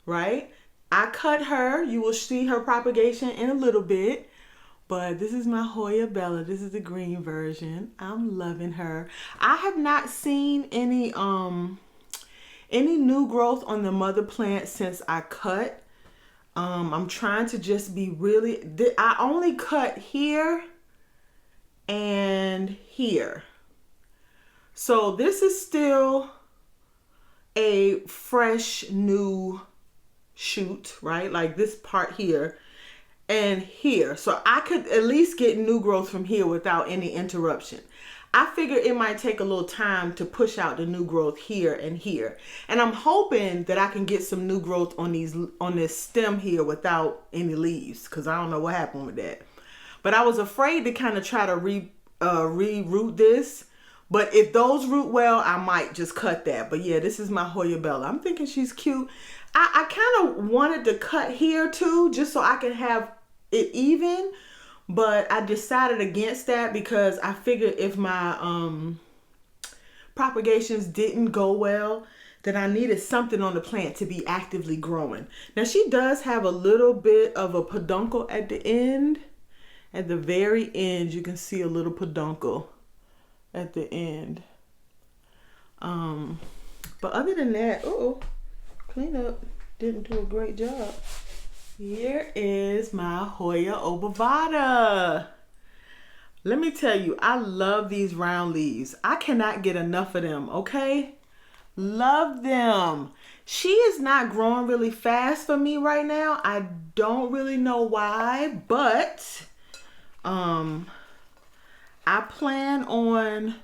right? I cut her. You will see her propagation in a little bit. But this is my Hoya Bella. This is the green version. I'm loving her. I have not seen any new growth on the mother plant since I cut. I'm trying to just be really, I only cut here and here. So this is still a fresh new shoot, right? Like this part here and here. So I could at least get new growth from here without any interruption. I figure it might take a little time to push out the new growth here and here. And I'm hoping that I can get some new growth on this stem here without any leaves, because I don't know what happened with that. But I was afraid to kind of try to re-root this. But if those root well, I might just cut that. But yeah, this is my Hoya Bella. I'm thinking she's cute. I kind of wanted to cut here too, just so I can have it even. But I decided against that because I figured if my propagations didn't go well, then I needed something on the plant to be actively growing. Now she does have a little bit of a peduncle at the end. At the very end, you can see a little peduncle at the end. But other than that, cleanup didn't do a great job. Here is my Hoya obovata. Let me tell you, I love these round leaves. I cannot get enough of them, okay? Love them. She is not growing really fast for me right now. I don't really know why, but I plan on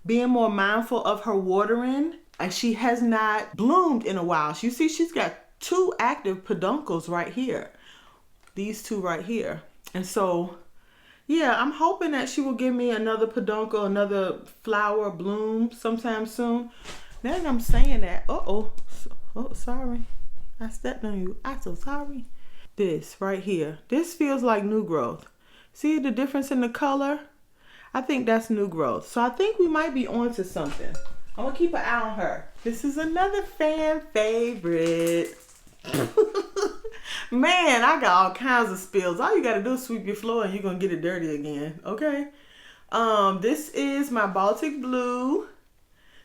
being more mindful of her watering. And she has not bloomed in a while. You see, she's got 2 active peduncles right here. These 2 right here. And so, yeah, I'm hoping that she will give me another peduncle, another flower bloom sometime soon. Now that I'm saying that, oh, sorry. I stepped on you. I'm so sorry. This right here. This feels like new growth. See the difference in the color? I think that's new growth. So I think we might be onto something. I'm gonna keep an eye on her. This is another fan favorite. Man, I got all kinds of spills. All you gotta do is sweep your floor and you're gonna get it dirty again, okay? This is my Baltic Blue.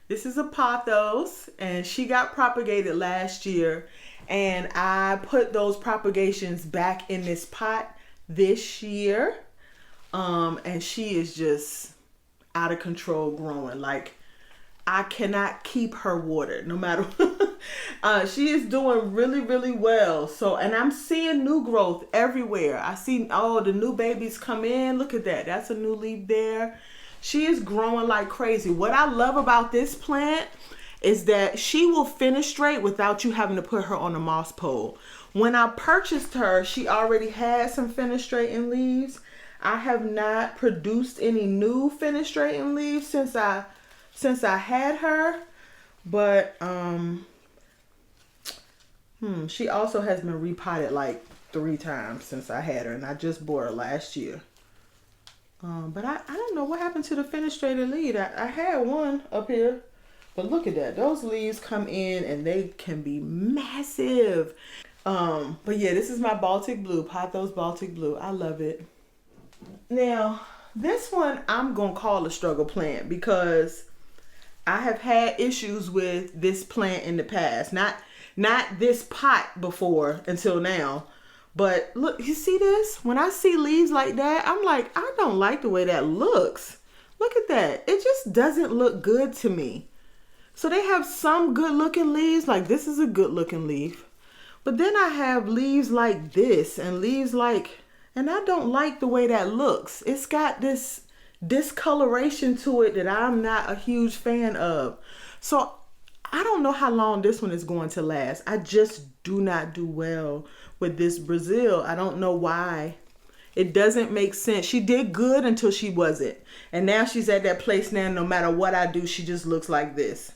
This is a pothos, and she got propagated last year. And I put those propagations back in this pot this year. And she is just out of control growing. Like, I cannot keep her watered no matter she is doing really, really well. So, and I'm seeing new growth everywhere. I see, oh, the new babies come in. Look at that. That's a new leaf there. She is growing like crazy. What I love about this plant is that she will fenestrate without you having to put her on a moss pole. When I purchased her, she already had some fenestrating leaves. I have not produced any new fenestrating leaves since I had her, but she also has been repotted like 3 times since I had her, and I just bought her last year. But I don't know what happened to the fenestrated leaf. I had one up here, but look at that. Those leaves come in and they can be massive. But yeah, this is my Baltic Blue, Pothos Baltic Blue. I love it. Now, this one I'm gonna call a struggle plant because I have had issues with this plant in the past. Not this pot before until now. But look, you see this? When I see leaves like that, I'm like, I don't like the way that looks. Look at that. It just doesn't look good to me. So they have some good looking leaves, like this is a good looking leaf. But then I have leaves like this and leaves like, and I don't like the way that looks. It's got this discoloration to it that I'm not a huge fan of. So I don't know how long this one is going to last. I just do not do well with this Brazil. I don't know why. It doesn't make sense. She did good until she wasn't. And now she's at that place now, no matter what I do, she just looks like this.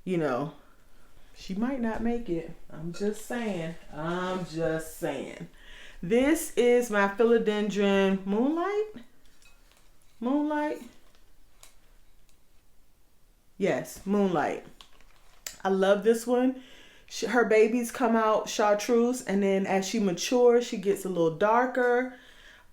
You know, she might not make it. I'm just saying. I'm just saying. This is my philodendron Moonlight. Yes, Moonlight. I love this one. Her babies come out chartreuse, and then as she matures, she gets a little darker.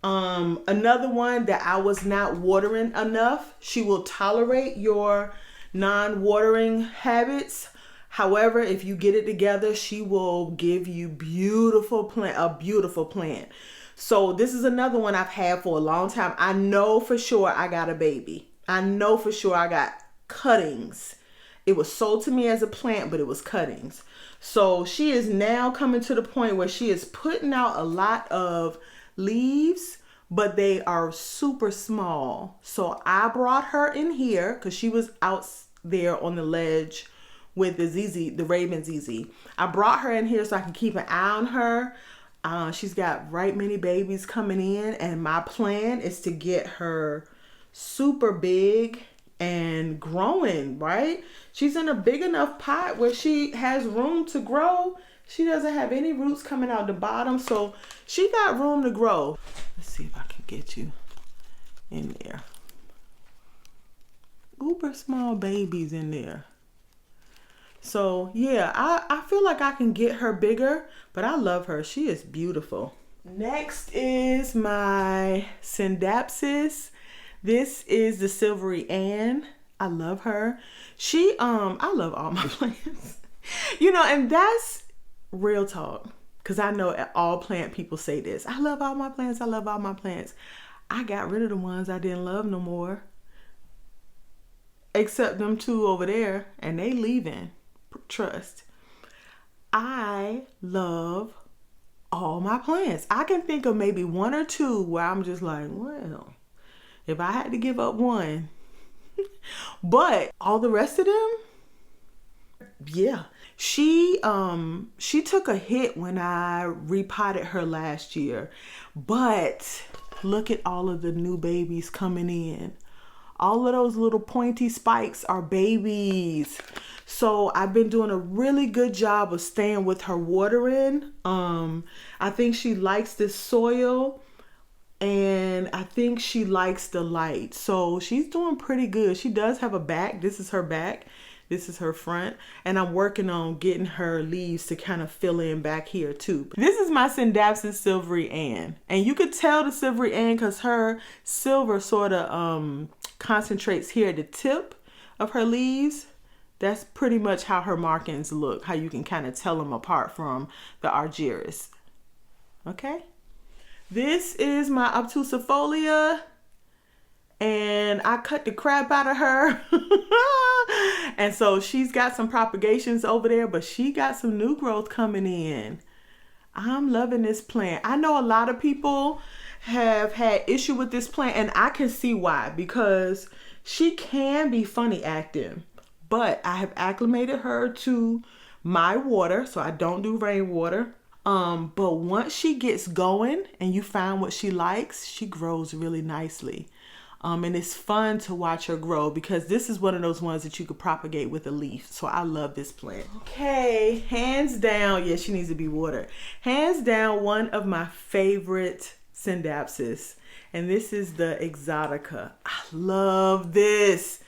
Another one that I was not watering enough. She will tolerate your non-watering habits. However, if you get it together, she will give you a beautiful plant. So this is another one I've had for a long time. I know for sure I got a baby. I know for sure I got cuttings. It was sold to me as a plant, but it was cuttings. So she is now coming to the point where she is putting out a lot of leaves, but they are super small. So I brought her in here because she was out there on the ledge with the ZZ, the Raven ZZ. I brought her in here so I can keep an eye on her. She's got right many babies coming in, and my plan is to get her super big and growing, right? She's in a big enough pot where she has room to grow. She doesn't have any roots coming out the bottom, so she got room to grow. Let's see if I can get you in there. Uber small babies in there. So yeah, I feel like I can get her bigger, but I love her. She is beautiful. Next is my Syndapsis. This is the Silvery Ann. I love her. I love all my plants. You know, and that's real talk. Because I know all plant people say this. I love all my plants. I love all my plants. I got rid of the ones I didn't love no more. Except them 2 over there. And they leaving. Trust. I love all my plants. I can think of maybe 1 or 2 where I'm just like, well, if I had to give up one. But all the rest of them, yeah. She took a hit when I repotted her last year. But look at all of the new babies coming in. All of those little pointy spikes are babies. So I've been doing a really good job of staying with her watering. I think she likes this soil. And I think she likes the light. So she's doing pretty good. She does have a back. This is her back. This is her front. And I'm working on getting her leaves to kind of fill in back here too. This is my Syndapsis Silvery Ann. And you could tell the Silvery Ann because her silver sort of concentrates here at the tip of her leaves. That's pretty much how her markings look. How you can kind of tell them apart from the Argyris. Okay? This is my obtusifolia, and I cut the crap out of her. And so she's got some propagations over there, but she got some new growth coming in. I'm loving this plant. I know a lot of people have had issue with this plant, and I can see why, because she can be funny acting, but I have acclimated her to my water, so I don't do rainwater. But once she gets going and you find what she likes, she grows really nicely. And it's fun to watch her grow because this is one of those ones that you could propagate with a leaf. So I love this plant. Okay, hands down, yeah, she needs to be watered. Hands down, one of my favorite Scindapsus, and this is the Exotica. I love this.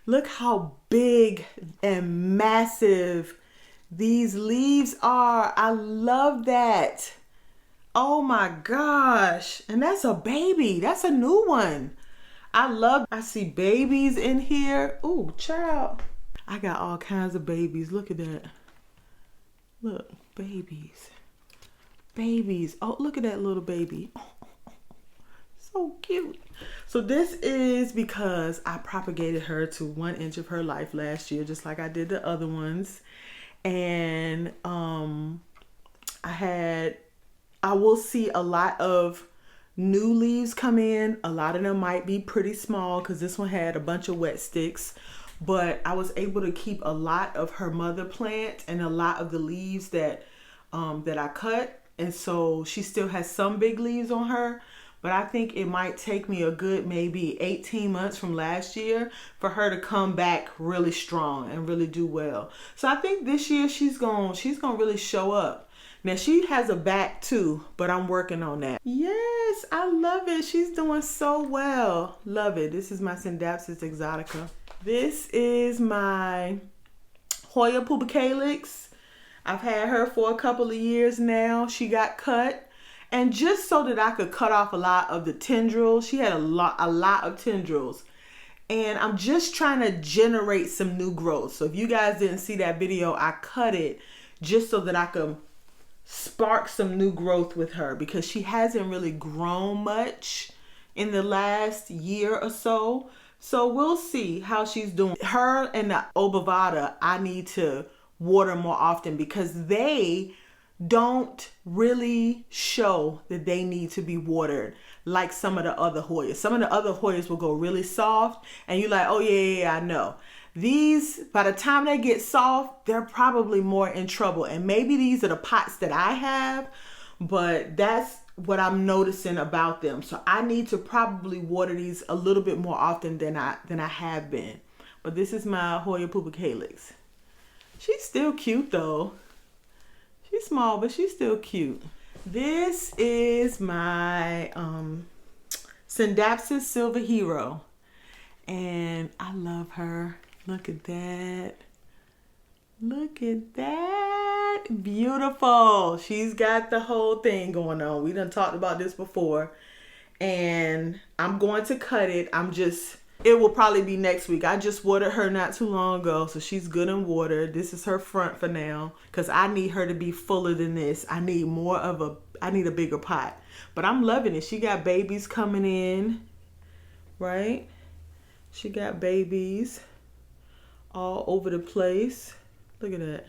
Look how big and massive these leaves are. I love that. Oh my gosh. And that's a baby. That's a new one. I see babies in here. Ooh, child. I got all kinds of babies. Look at that. Look, babies. Babies. Oh, look at that little baby. Oh, so cute. So this is because I propagated her to 1 inch of her life last year, just like I did the other ones. And I will see a lot of new leaves come in. A lot of them might be pretty small because this one had a bunch of wet sticks, but I was able to keep a lot of her mother plant and a lot of the leaves that I cut. And so she still has some big leaves on her, but I think it might take me a good maybe 18 months from last year for her to come back really strong and really do well. So I think this year she's gonna really show up. Now she has a back too, but I'm working on that. Yes, I love it. She's doing so well. Love it. This is my Scindapsus exotica. This is my Hoya pubicalyx. I've had her for a couple of years now. She got cut. And just so that I could cut off a lot of the tendrils, she had a lot of tendrils. And I'm just trying to generate some new growth. So if you guys didn't see that video, I cut it just so that I could spark some new growth with her because she hasn't really grown much in the last year or so. So we'll see how she's doing. Her and the obovata, I need to water more often because they don't really show that they need to be watered like some of the other Hoyas. Some of the other Hoyas will go really soft and you're like, oh yeah, I know. These, by the time they get soft, they're probably more in trouble. And maybe these are the pots that I have, but that's what I'm noticing about them. So I need to probably water these a little bit more often than I have been. But this is my Hoya pubicalyx. She's still cute though. She's small, but she's still cute. This is my Scindapsus Silver Hero. And I love her. Look at that. Look at that. Beautiful. She's got the whole thing going on. We done talked about this before. And I'm going to cut it. It will probably be next week. I just watered her not too long ago, so she's good in water. This is her front for now because I need her to be fuller than this. I need a bigger pot. But I'm loving it. She got babies coming in, right? She got babies all over the place. Look at that.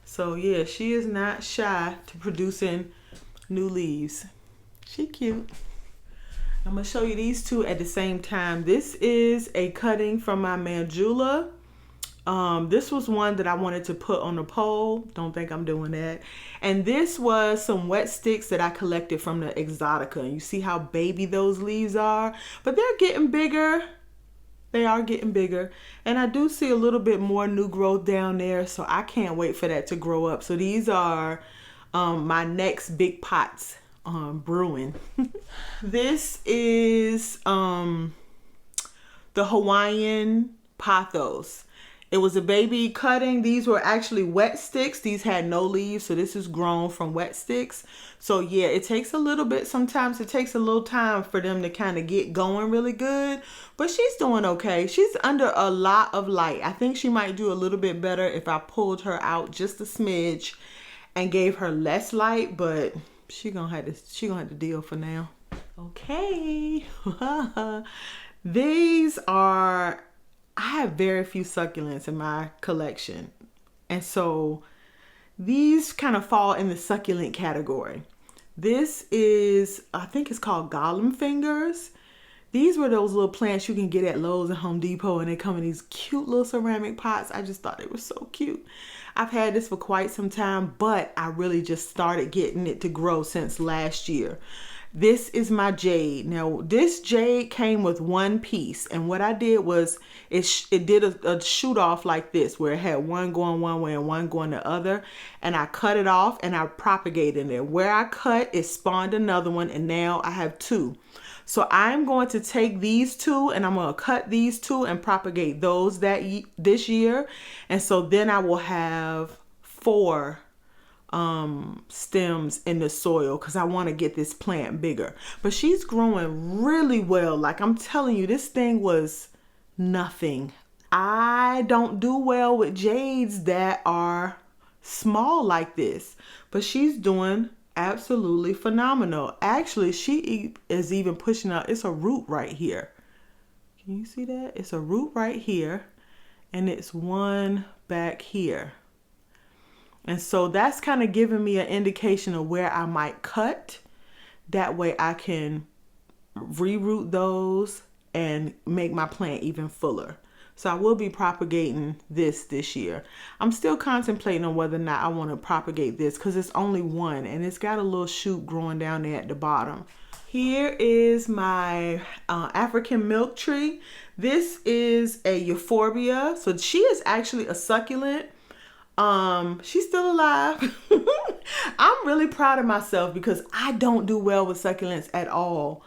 So yeah, she is not shy to producing new leaves. She cute. I'm going to show you these two at the same time. This is a cutting from my Mandula. This was one that I wanted to put on the pole. Don't think I'm doing that. And this was some wet sticks that I collected from the Exotica. And you see how baby those leaves are? But they're getting bigger. They are getting bigger. And I do see a little bit more new growth down there. So I can't wait for that to grow up. So these are my next big pots. Brewing. This is the Hawaiian pothos. It was a baby cutting. These were actually wet sticks. These had no leaves, so this is grown from wet sticks. So yeah, it takes a little bit. Sometimes it takes a little time for them to kind of get going really good, but she's doing okay. She's under a lot of light. I think she might do a little bit better if I pulled her out just a smidge and gave her less light, but she gonna have to deal for now. Okay. These are, I have very few succulents in my collection. And so these kind of fall in the succulent category. This is, I think it's called Gollum fingers. These were those little plants you can get at Lowe's and Home Depot, and they come in these cute little ceramic pots. I just thought they were so cute. I've had this for quite some time, but I really just started getting it to grow since last year. This is my jade. Now, this jade came with one piece, and what I did was it did a shoot off like this, where it had one going one way and one going the other, and I cut it off and I propagated it. Where I cut, it spawned another one, and now I have two. So I'm going to take these two and I'm going to cut these two and propagate those this year. And so then I will have 4 stems in the soil because I want to get this plant bigger. But she's growing really well. Like I'm telling you, this thing was nothing. I don't do well with jades that are small like this, but she's doing absolutely phenomenal. Actually, she is even pushing out. It's a root right here. Can you see that? It's a root right here, and it's one back here. And so that's kind of giving me an indication of where I might cut. That way I can reroot those and make my plant even fuller. So I will be propagating this year. I'm still contemplating on whether or not I want to propagate this because it's only one and it's got a little shoot growing down there at the bottom. Here is my African milk tree. This is a euphorbia. So she is actually a succulent. She's still alive. I'm really proud of myself because I don't do well with succulents at all.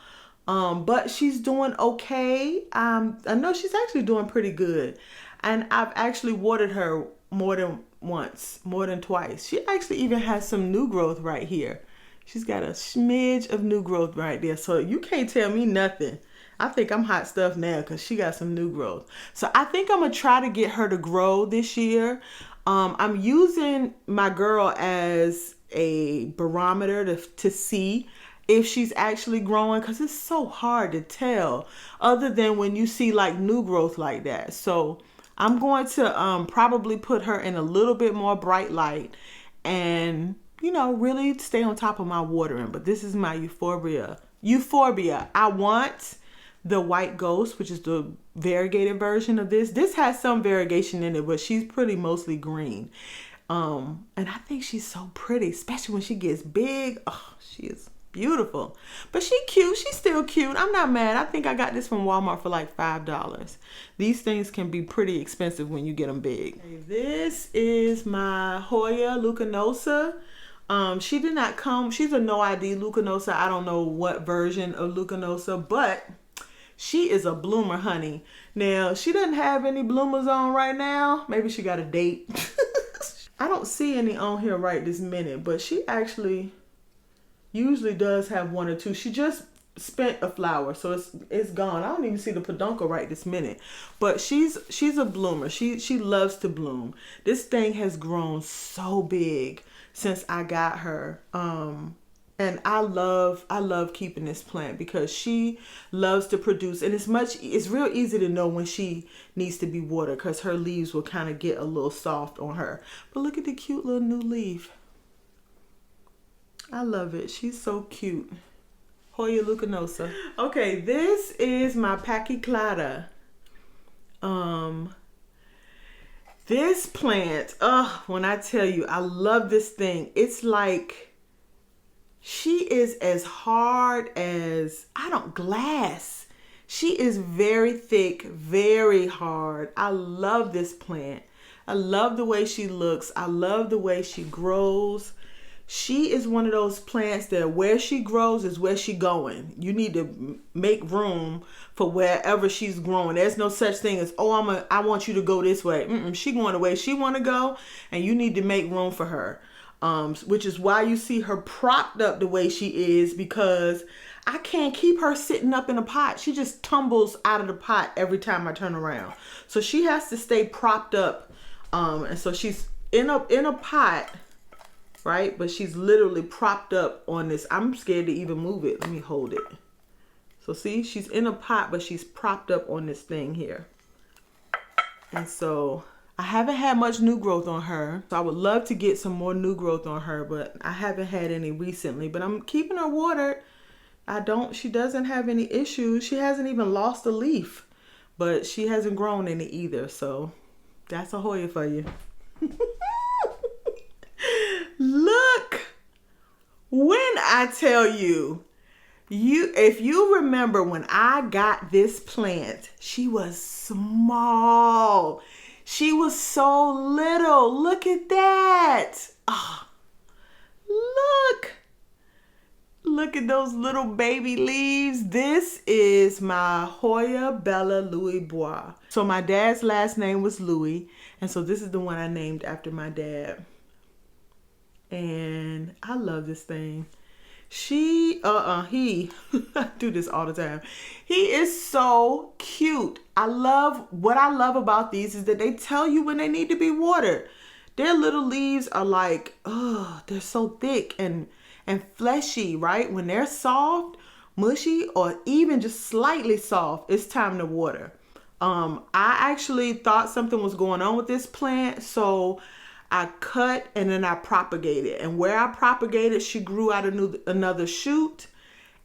But she's doing okay. I know she's actually doing pretty good. And I've actually watered her more than once, more than twice. She actually even has some new growth right here. She's got a smidge of new growth right there. So you can't tell me nothing. I think I'm hot stuff now because she got some new growth. So I think I'm going to try to get her to grow this year. I'm using my girl as a barometer to see if she's actually growing because it's so hard to tell other than when you see like new growth like that. So I'm going to probably put her in a little bit more bright light and, you know, really stay on top of my watering. But this is my euphorbia. I want the white ghost, which is the variegated version of this. This has some variegation in it, but she's pretty mostly green. And I think she's so pretty, especially when she gets big. Oh, she is beautiful. But she cute. She's still cute. I'm not mad. I think I got this from Walmart for like $5. These things can be pretty expensive when you get them big. Okay, this is my Hoya lucanosa. She did not come. She's a no ID lucanosa. I don't know what version of lucanosa, but she is a bloomer, honey. Now, she doesn't have any bloomers on right now. Maybe she got a date. I don't see any on here right this minute, but she actually usually does have 1 or 2. She just spent a flower, so it's gone. I don't even see the peduncle right this minute. But she's a bloomer. She loves to bloom. This thing has grown so big since I got her. And I love keeping this plant because she loves to produce, and it's real easy to know when she needs to be watered because her leaves will kind of get a little soft on her. But look at the cute little new leaf. I love it. She's so cute. Hoya lucanosa. Okay, this is my pachyclata. This plant, when I tell you, I love this thing. It's like, she is as hard as, glass. She is very thick, very hard. I love this plant. I love the way she looks. I love the way she grows. She is one of those plants that where she grows is where she going. You need to make room for wherever she's growing. There's no such thing as, I want you to go this way. She going the way she want to go, and you need to make room for her. Which is why you see her propped up the way she is, because I can't keep her sitting up in a pot. She just tumbles out of the pot every time I turn around. So she has to stay propped up. And so she's in a pot, right? But she's literally propped up on this. I'm scared to even move it. Let me hold it So see, she's in a pot, but she's propped up on this thing here. And so I haven't had much new growth on her. So I would love to get some more new growth on her, but I haven't had any recently. But I'm keeping her watered. She doesn't have any issues. She hasn't even lost a leaf, but she hasn't grown any either. So that's a Hoya for you. Look, when I tell you, if you remember when I got this plant, she was small. She was so little. Look at that. Oh, look. Look at those little baby leaves. This is my Hoya Bella Louis Bois. So my dad's last name was Louis, and so this is the one I named after my dad. And I love this thing. He, I do this all the time. He is so cute. What I love about these is that they tell you when they need to be watered. Their little leaves are like, they're so thick and fleshy, right? When they're soft, mushy, or even just slightly soft, it's time to water. I actually thought something was going on with this plant, so I cut and then I propagated. And where I propagated, she grew out another shoot,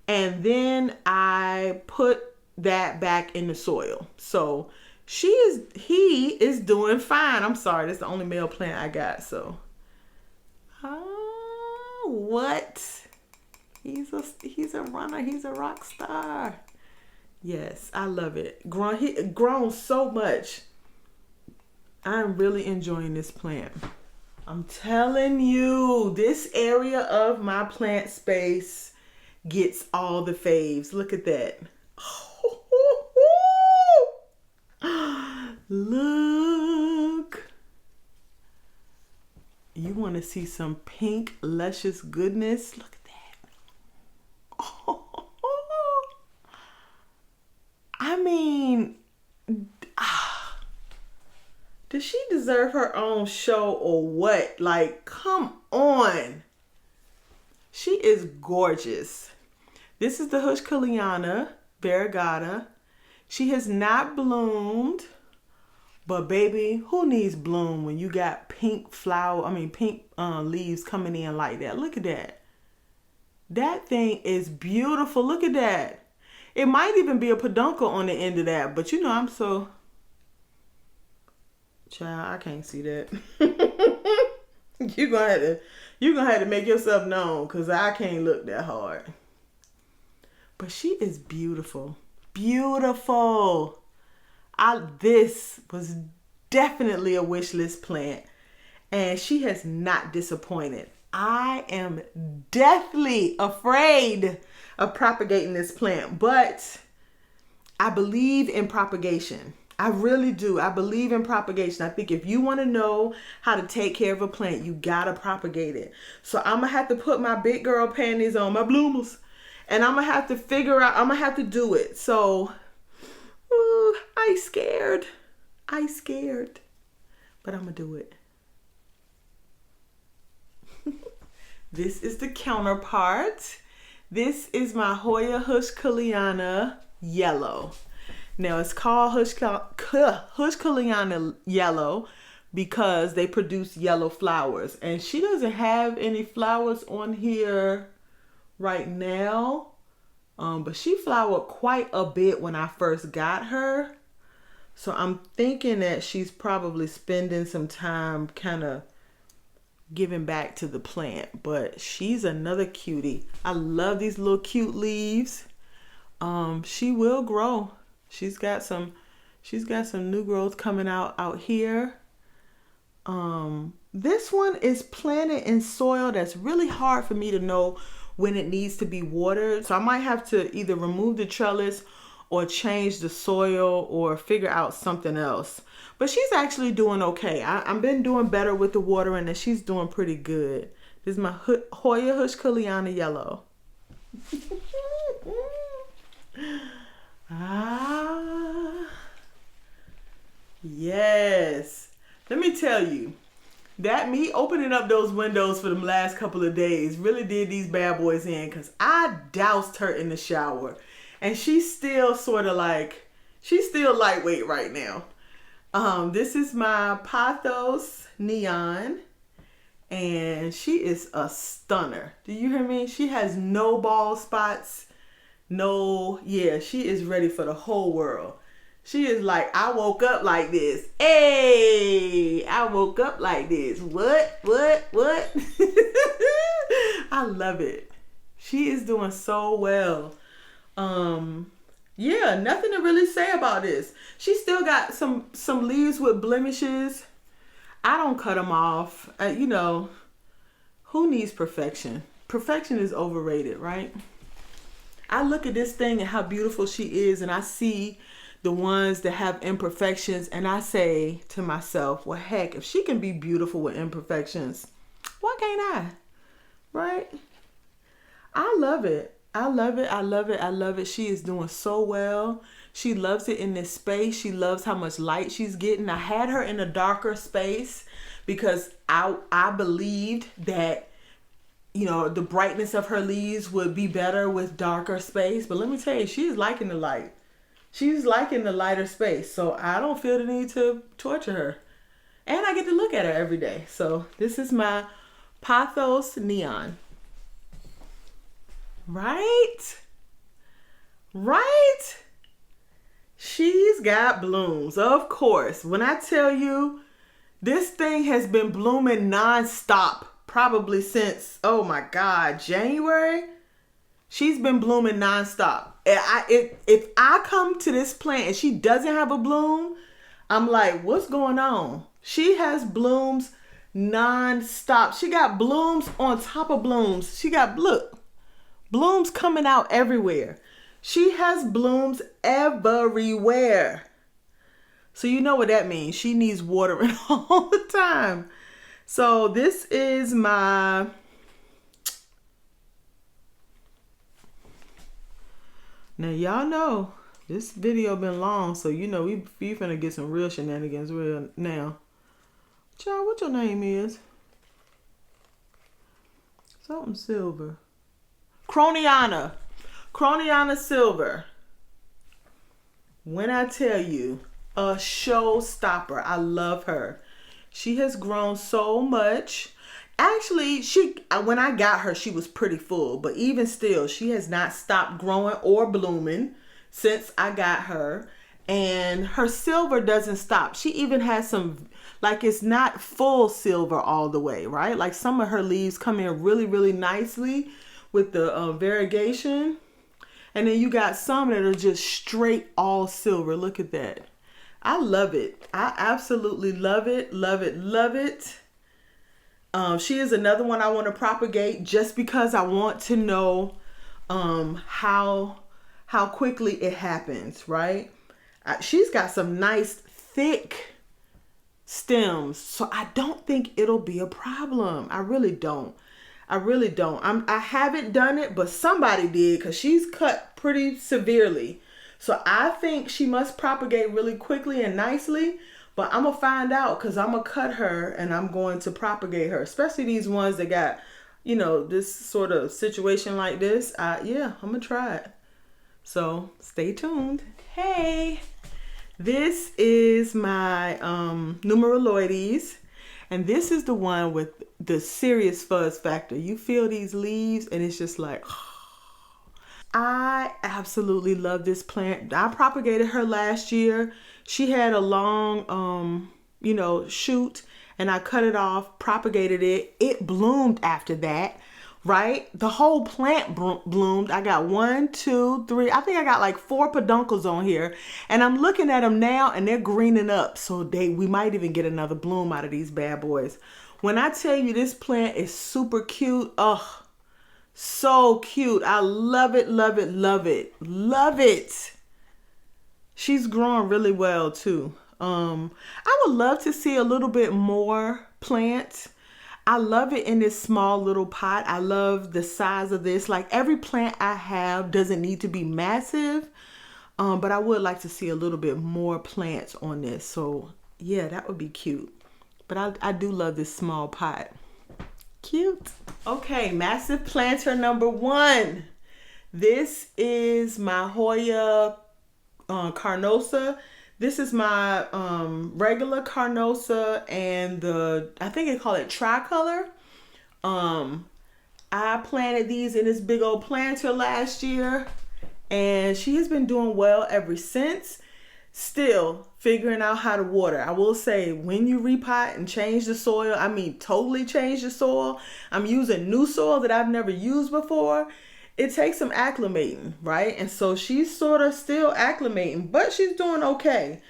and then I put that back in the soil. So he is doing fine. I'm sorry, that's the only male plant I got. So, what? He's a runner. He's a rock star. Yes, I love it. Grown so much. I'm really enjoying this plant. I'm telling you, this area of my plant space gets all the faves. Look at that. Look. You want to see some pink, luscious goodness? Look at that. I mean, does she deserve her own show or what? Like, come on. She is gorgeous. This is the Houseplant variegata. She has not bloomed, but baby, who needs bloom when you got pink leaves coming in like that? Look at that. That thing is beautiful. Look at that. It might even be a peduncle on the end of that, but you know, I'm so... Child, I can't see that. You're gonna have to make yourself known, because I can't look that hard. But she is beautiful. Beautiful. This was definitely a wish list plant, and she has not disappointed. I am deathly afraid of propagating this plant, but I believe in propagation. I really do. I believe in propagation. I think if you want to know how to take care of a plant, you gotta propagate it. So I'm gonna have to put my big girl panties on, my bloomers, and I'm gonna have to figure out, I'm gonna have to do it. So, I scared, but I'm gonna do it. This is the counterpart. This is my Hoya Houseplant yellow. Now it's called Houseplant yellow because they produce yellow flowers. And she doesn't have any flowers on here right now. But she flowered quite a bit when I first got her. So I'm thinking that she's probably spending some time kind of giving back to the plant. But she's another cutie. I love these little cute leaves. She will grow. She's got some new growth coming out here. This one is planted in soil that's really hard for me to know when it needs to be watered. So I might have to either remove the trellis or change the soil or figure out something else. But she's actually doing okay. I've been doing better with the watering, and she's doing pretty good. This is my Hoya Houseplant yellow. Yes. Let me tell you, that me opening up those windows for the last couple of days really did these bad boys in, because I doused her in the shower. And she's still sort of like, she's still lightweight right now. This is my pothos neon, and she is a stunner. Do you hear me? She has no bald spots. No, yeah, she is ready for the whole world. She is like, I woke up like this. Hey, I woke up like this. What? I love it. She is doing so well. Yeah, nothing to really say about this. She still got some leaves with blemishes. I don't cut them off. You know, who needs perfection? Perfection is overrated, right? I look at this thing and how beautiful she is, and I see the ones that have imperfections, and I say to myself, well, heck, if she can be beautiful with imperfections, why can't I? Right? I love it. I love it. I love it. I love it. She is doing so well. She loves it in this space. She loves how much light she's getting. I had her in a darker space because I believed that, you know, the brightness of her leaves would be better with darker space. But let me tell you, she's liking the light. She's liking the lighter space. So I don't feel the need to torture her. And I get to look at her every day. So this is my pothos neon. Right? Right? She's got blooms, of course. When I tell you, this thing has been blooming nonstop, probably since, oh my God, January. She's been blooming nonstop. If I come to this plant and she doesn't have a bloom, I'm like, what's going on? She has blooms nonstop. She got blooms on top of blooms. She got, look, blooms coming out everywhere. She has blooms everywhere. So you know what that means. She needs watering all the time. So this is my... Now y'all know this video been long, so you know we finna get some real shenanigans real now. Child, what your name is? Something silver. Croniana silver. When I tell you, a showstopper. I love her. She has grown so much. Actually, when I got her, she was pretty full, but even still, she has not stopped growing or blooming since I got her. And her silver doesn't stop. She even has some, like, it's not full silver all the way, right? Like some of her leaves come in really, really nicely with the variegation. And then you got some that are just straight all silver. Look at that. I love it. I absolutely love it. Love it. Love it. She is another one I want to propagate just because I want to know how quickly it happens, right? She's got some nice thick stems, so I don't think it'll be a problem. I really don't. I haven't done it, but somebody did because she's cut pretty severely. So I think she must propagate really quickly and nicely. But I'm going to find out because I'm going to cut her and I'm going to propagate her. Especially these ones that got, you know, this sort of situation like this. Yeah, I'm going to try it. So stay tuned. Hey, this is my numeraloides. And this is the one with the serious fuzz factor. You feel these leaves and it's just like... I absolutely love this plant. I propagated her last year. She had a long, shoot, and I cut it off, propagated it. It bloomed after that, right? The whole plant bloomed. I got 1, 2, 3. I think I got like 4 peduncles on here, and I'm looking at them now, and they're greening up. So we might even get another bloom out of these bad boys. When I tell you this plant is super cute, so cute. I love it, love it, love it, love it. She's growing really well too. I would love to see a little bit more plants. I love it in this small little pot. I love the size of this. Like every plant I have doesn't need to be massive, but I would like to see a little bit more plants on this. So yeah, that would be cute. But I do love this small pot. Cute. Okay, massive planter number 1. This is my Hoya carnosa. This is my regular carnosa and I think they call it tricolor. I planted these in this big old planter last year, and she has been doing well ever since. Still figuring out how to water. I will say, when you repot and change the soil, I mean totally change the soil. I'm using new soil that I've never used before. It takes some acclimating, right? And so she's sort of still acclimating, but she's doing okay.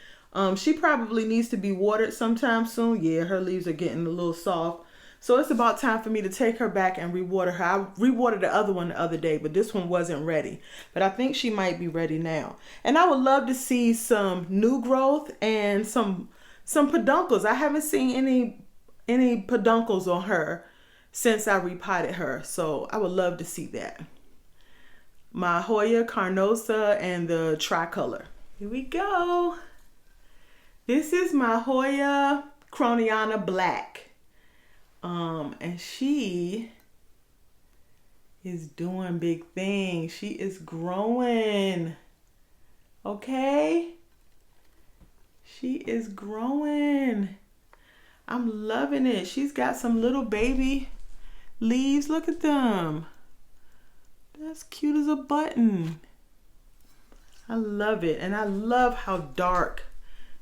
She probably needs to be watered sometime soon. Yeah, her leaves are getting a little soft. So it's about time for me to take her back and rewater her. I rewatered the other one the other day, but this one wasn't ready. But I think she might be ready now. And I would love to see some new growth and some peduncles. I haven't seen any peduncles on her since I repotted her. So I would love to see that. My Hoya carnosa and the tricolor. Here we go. This is my Hoya croniana black. And she is doing big things. She is growing. Okay? She is growing. I'm loving it. She's got some little baby leaves. Look at them. That's cute as a button. I love it. And I love how dark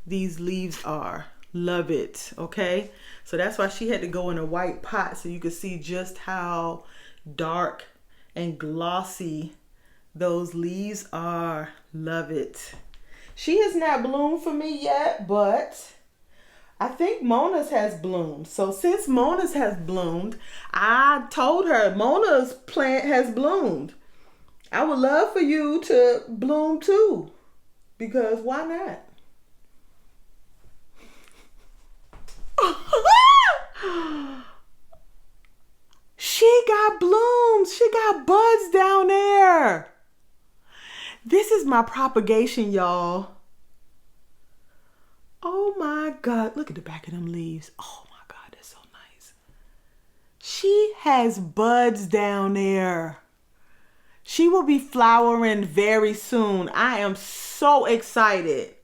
these leaves are. Love it. Okay, so that's why she had to go in a white pot so you could see just how dark and glossy those leaves are. Love it. She has not bloomed for me yet, but I think Mona's has bloomed. So since Mona's has bloomed, I told her Mona's plant has bloomed. I would love for you to bloom too, because why not? She got blooms. She got buds down there. This is my propagation, y'all. Oh my God. Look at the back of them leaves. Oh my God, that's so nice. She has buds down there. She will be flowering very soon. I am so excited.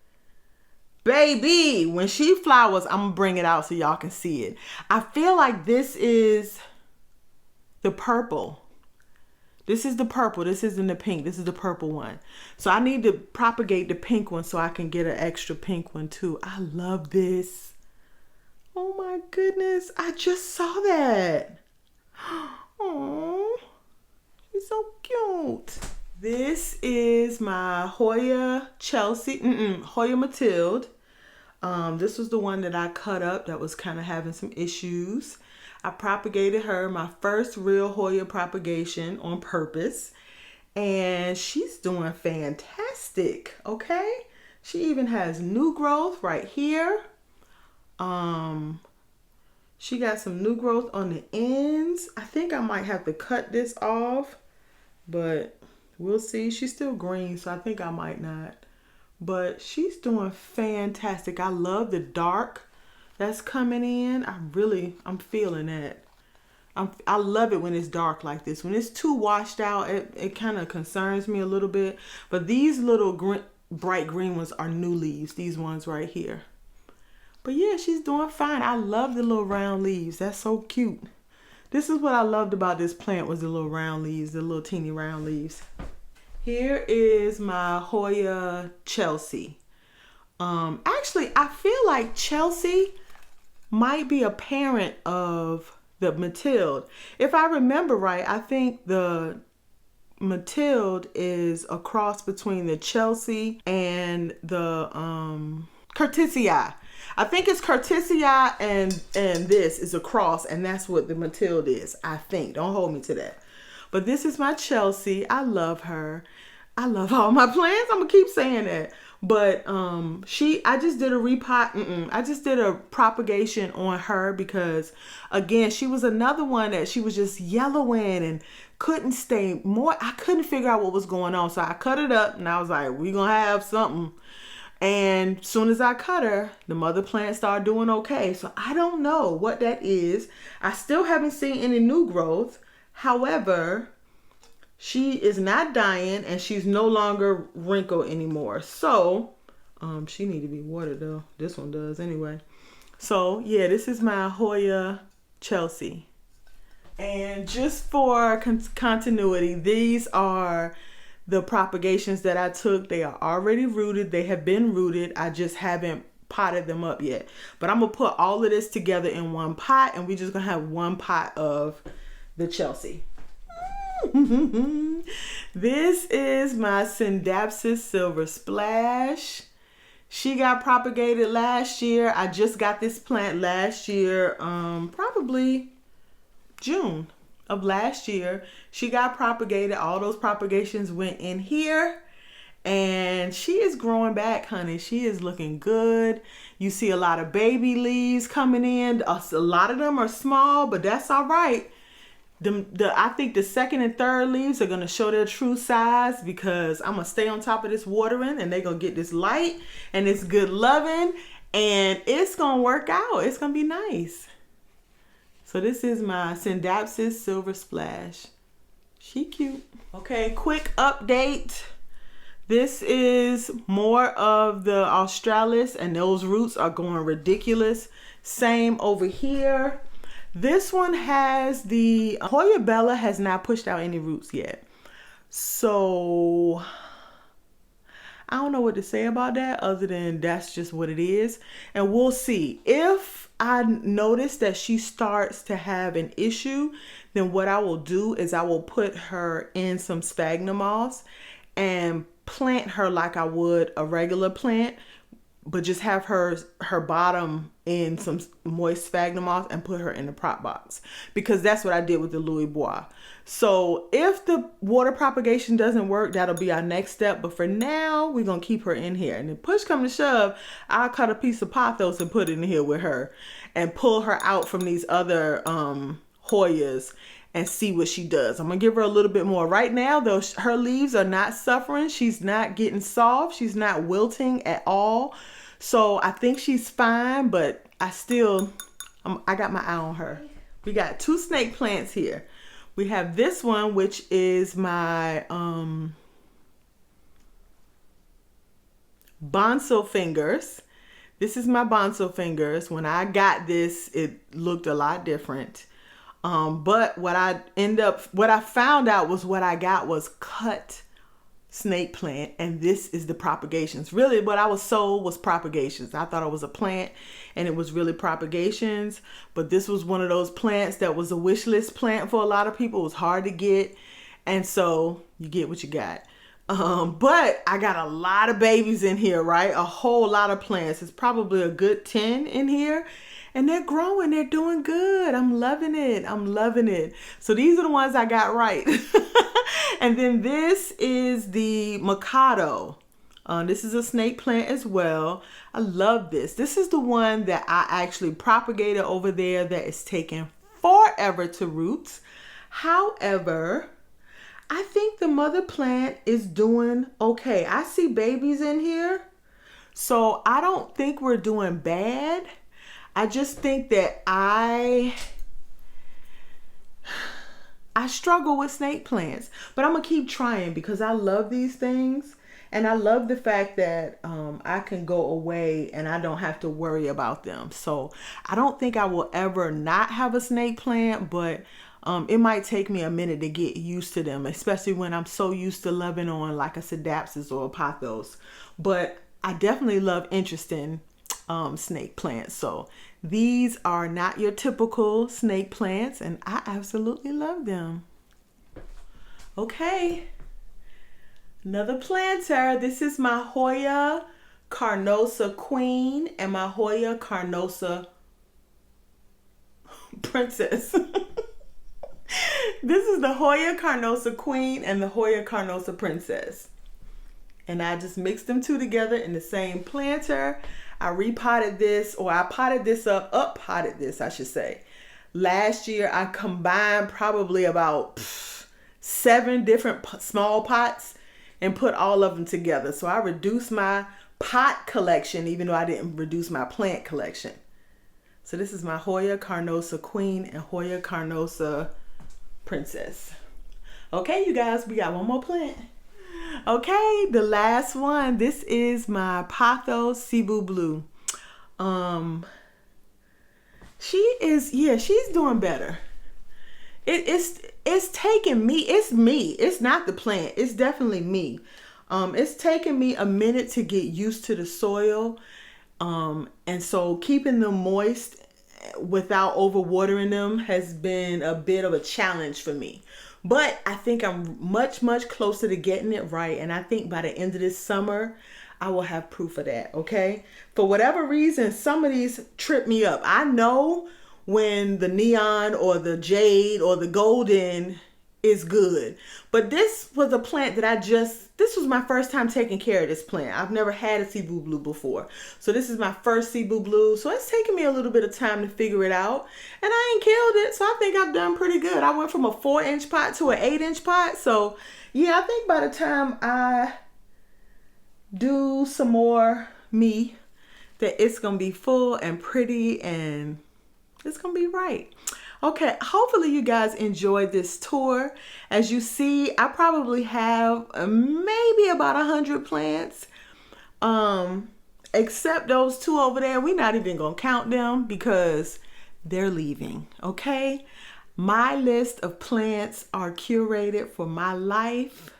Baby, when she flowers, I'm going to bring it out so y'all can see it. I feel like this is the purple. This is the purple. This isn't the pink. This is the purple one. So I need to propagate the pink one so I can get an extra pink one too. I love this. Oh my goodness. I just saw that. Oh, she's so cute. This is my Hoya Hoya Matilde. This was the one that I cut up that was kind of having some issues. I propagated her, my first real Hoya propagation on purpose. And she's doing fantastic, okay? She even has new growth right here. She got some new growth on the ends. I think I might have to cut this off, but we'll see. She's still green, so I think I might not. But she's doing fantastic. I love the dark that's coming in. I'm feeling that. I love it when it's dark like this. When it's too washed out, it kind of concerns me a little bit. But these little bright green ones are new leaves. These ones right here. But yeah, she's doing fine. I love the little round leaves. That's so cute. This is what I loved about this plant, was the little round leaves, the little teeny round leaves. Here is my Hoya Chelsea. Actually, I feel like Chelsea might be a parent of the Matilde. If I remember right, I think the Matilde is a cross between the Chelsea and the Curtisii. I think it's Curtisii and this is a cross, and that's what the Matilde is, I think. Don't hold me to that. But this is my Chelsea. I love her. I love all my plants. I'm gonna keep saying that. But I just did a repot. I just did a propagation on her because, again, she was another one that she was just yellowing and couldn't stay more. I couldn't figure out what was going on. So I cut it up and I was like, we're gonna have something. And as soon as I cut her, the mother plant started doing okay. So I don't know what that is. I still haven't seen any new growth. However, She is not dying and she's no longer wrinkled anymore. So, she need to be watered though. This one does anyway. So yeah, this is my Hoya Chelsea. And just for continuity, these are the propagations that I took. They are already rooted. They have been rooted. I just haven't potted them up yet. But I'm going to put all of this together in one pot, and we're just going to have one pot of the Chelsea. This is my Scindapsus Silver Splash. She got propagated last year. I just got this plant last year, probably June of last year. She got propagated. All those propagations went in here. And she is growing back, honey. She is looking good. You see a lot of baby leaves coming in. A lot of them are small, but that's all right. I think the second and third leaves are going to show their true size because I'm going to stay on top of this watering and they're going to get this light and this good loving and it's going to work out. It's going to be nice. So this is my Scindapsus Silver Splash. She cute. Okay, quick update. This is more of the Australis and those roots are going ridiculous. Same over here. This one has the Hoya Bella has not pushed out any roots yet. So I don't know what to say about that other than that's just what it is. And we'll see. If I notice that she starts to have an issue, then what I will do is I will put her in some sphagnum moss and plant her like I would a regular plant, but just have her bottom in some moist sphagnum moss and put her in the prop box because that's what I did with the Louis Bois. So if the water propagation doesn't work, that'll be our next step. But for now, we're going to keep her in here. And if push come to shove, I'll cut a piece of pothos and put it in here with her and pull her out from these other Hoyas and see what she does. I'm going to give her a little bit more. Right now, though, her leaves are not suffering. She's not getting soft. She's not wilting at all. So I think she's fine, but I got my eye on her. We got two snake plants here. We have this one, which is my Bonso Fingers. This is my Bonso Fingers. When I got this, it looked a lot different. But what I found out was what I got was cut snake plant, and this is the propagations. Really what I was sold was propagations. I thought it was a plant and it was really propagations, but this was one of those plants that was a wish list plant for a lot of people. It was hard to get, and so you get what you got. But I got a lot of babies in here, right? A whole lot of plants. It's probably a good 10 in here. And they're growing. They're doing good. I'm loving it. I'm loving it. So these are the ones I got right. And then this is the Mikado. This is a snake plant as well. I love this. This is the one that I actually propagated over there that is taking forever to root. However, I think the mother plant is doing okay. I see babies in here. So I don't think we're doing bad. I just think that I struggle with snake plants, but I'm gonna keep trying because I love these things and I love the fact that I can go away and I don't have to worry about them. So I don't think I will ever not have a snake plant, but it might take me a minute to get used to them, especially when I'm so used to loving on like a Scindapsus or a pothos. But I definitely love interesting snake plants. So these are not your typical snake plants and I absolutely love them. Okay, another planter. This is my Hoya Carnosa Queen and my Hoya Carnosa Princess. This is the Hoya Carnosa Queen and the Hoya Carnosa Princess. And I just mixed them two together in the same planter. I repotted this, or I potted this up, potted this, I should say. Last year, I combined probably about 7 different small pots and put all of them together. So I reduced my pot collection, even though I didn't reduce my plant collection. So this is my Hoya Carnosa Queen and Hoya Carnosa Princess. Okay, you guys, we got one more plant. Okay, the last one. This is my pothos Cebu Blue. She's doing better. It's taking me. It's me. It's not the plant. It's definitely me. It's taken me a minute to get used to the soil. And so keeping them moist without overwatering them has been a bit of a challenge for me. But I think I'm much closer to getting it right. And I think by the end of this summer, I will have proof of that, okay? For whatever reason, some of these trip me up. I know when the neon or the jade or the golden is good. But this was a plant that this was my first time taking care of this plant. I've never had a Cebu Blue before. So this is my first Cebu Blue. So it's taken me a little bit of time to figure it out. And I ain't killed it. So I think I've done pretty good. I went from a 4-inch pot to an 8-inch pot. So yeah, I think by the time I do some more that it's going to be full and pretty and it's going to be right. Okay, hopefully you guys enjoyed this tour. As you see, I probably have maybe about 100 plants. Except those 2 over there. We're not even going to count them because they're leaving, okay? My list of plants are curated for my life.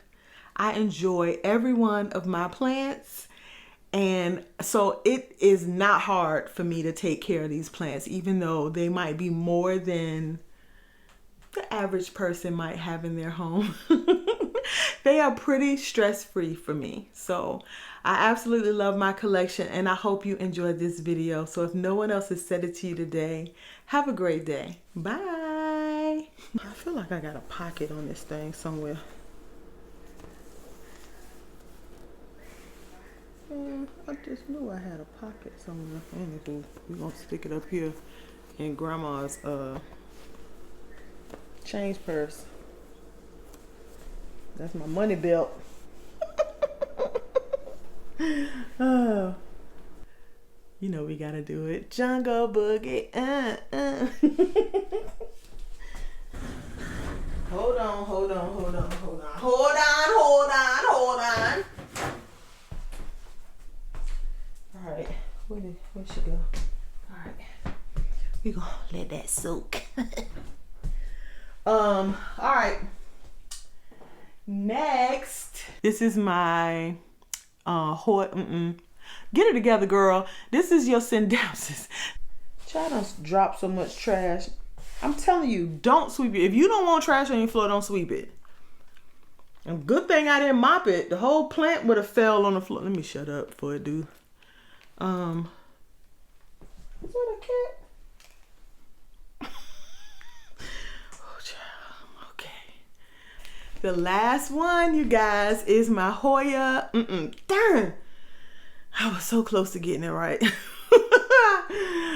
I enjoy every one of my plants. And so it is not hard for me to take care of these plants, even though they might be more than the average person might have in their home. They are pretty stress-free for me. So I absolutely love my collection and I hope you enjoyed this video. So if no one else has said it to you today, have a great day. Bye. I feel like I got a pocket on this thing somewhere. I just knew I had a pocket somewhere. Anywho, we're gonna stick it up here in Grandma's change purse. That's my money belt. Oh, you know we gotta do it. Jungle boogie. Hold on. All right, where she go? All right, we gonna let that soak. All right. Next, this is my Get it together, girl. This is your syndapsis. Child done dropped so much trash. I'm telling you, don't sweep it. If you don't want trash on your floor, don't sweep it. And good thing I didn't mop it. The whole plant would have fell on the floor. Let me shut up before it do. Is that a cat? Oh, child. Okay. The last one, you guys, is my Hoya. Darn. I was so close to getting it right.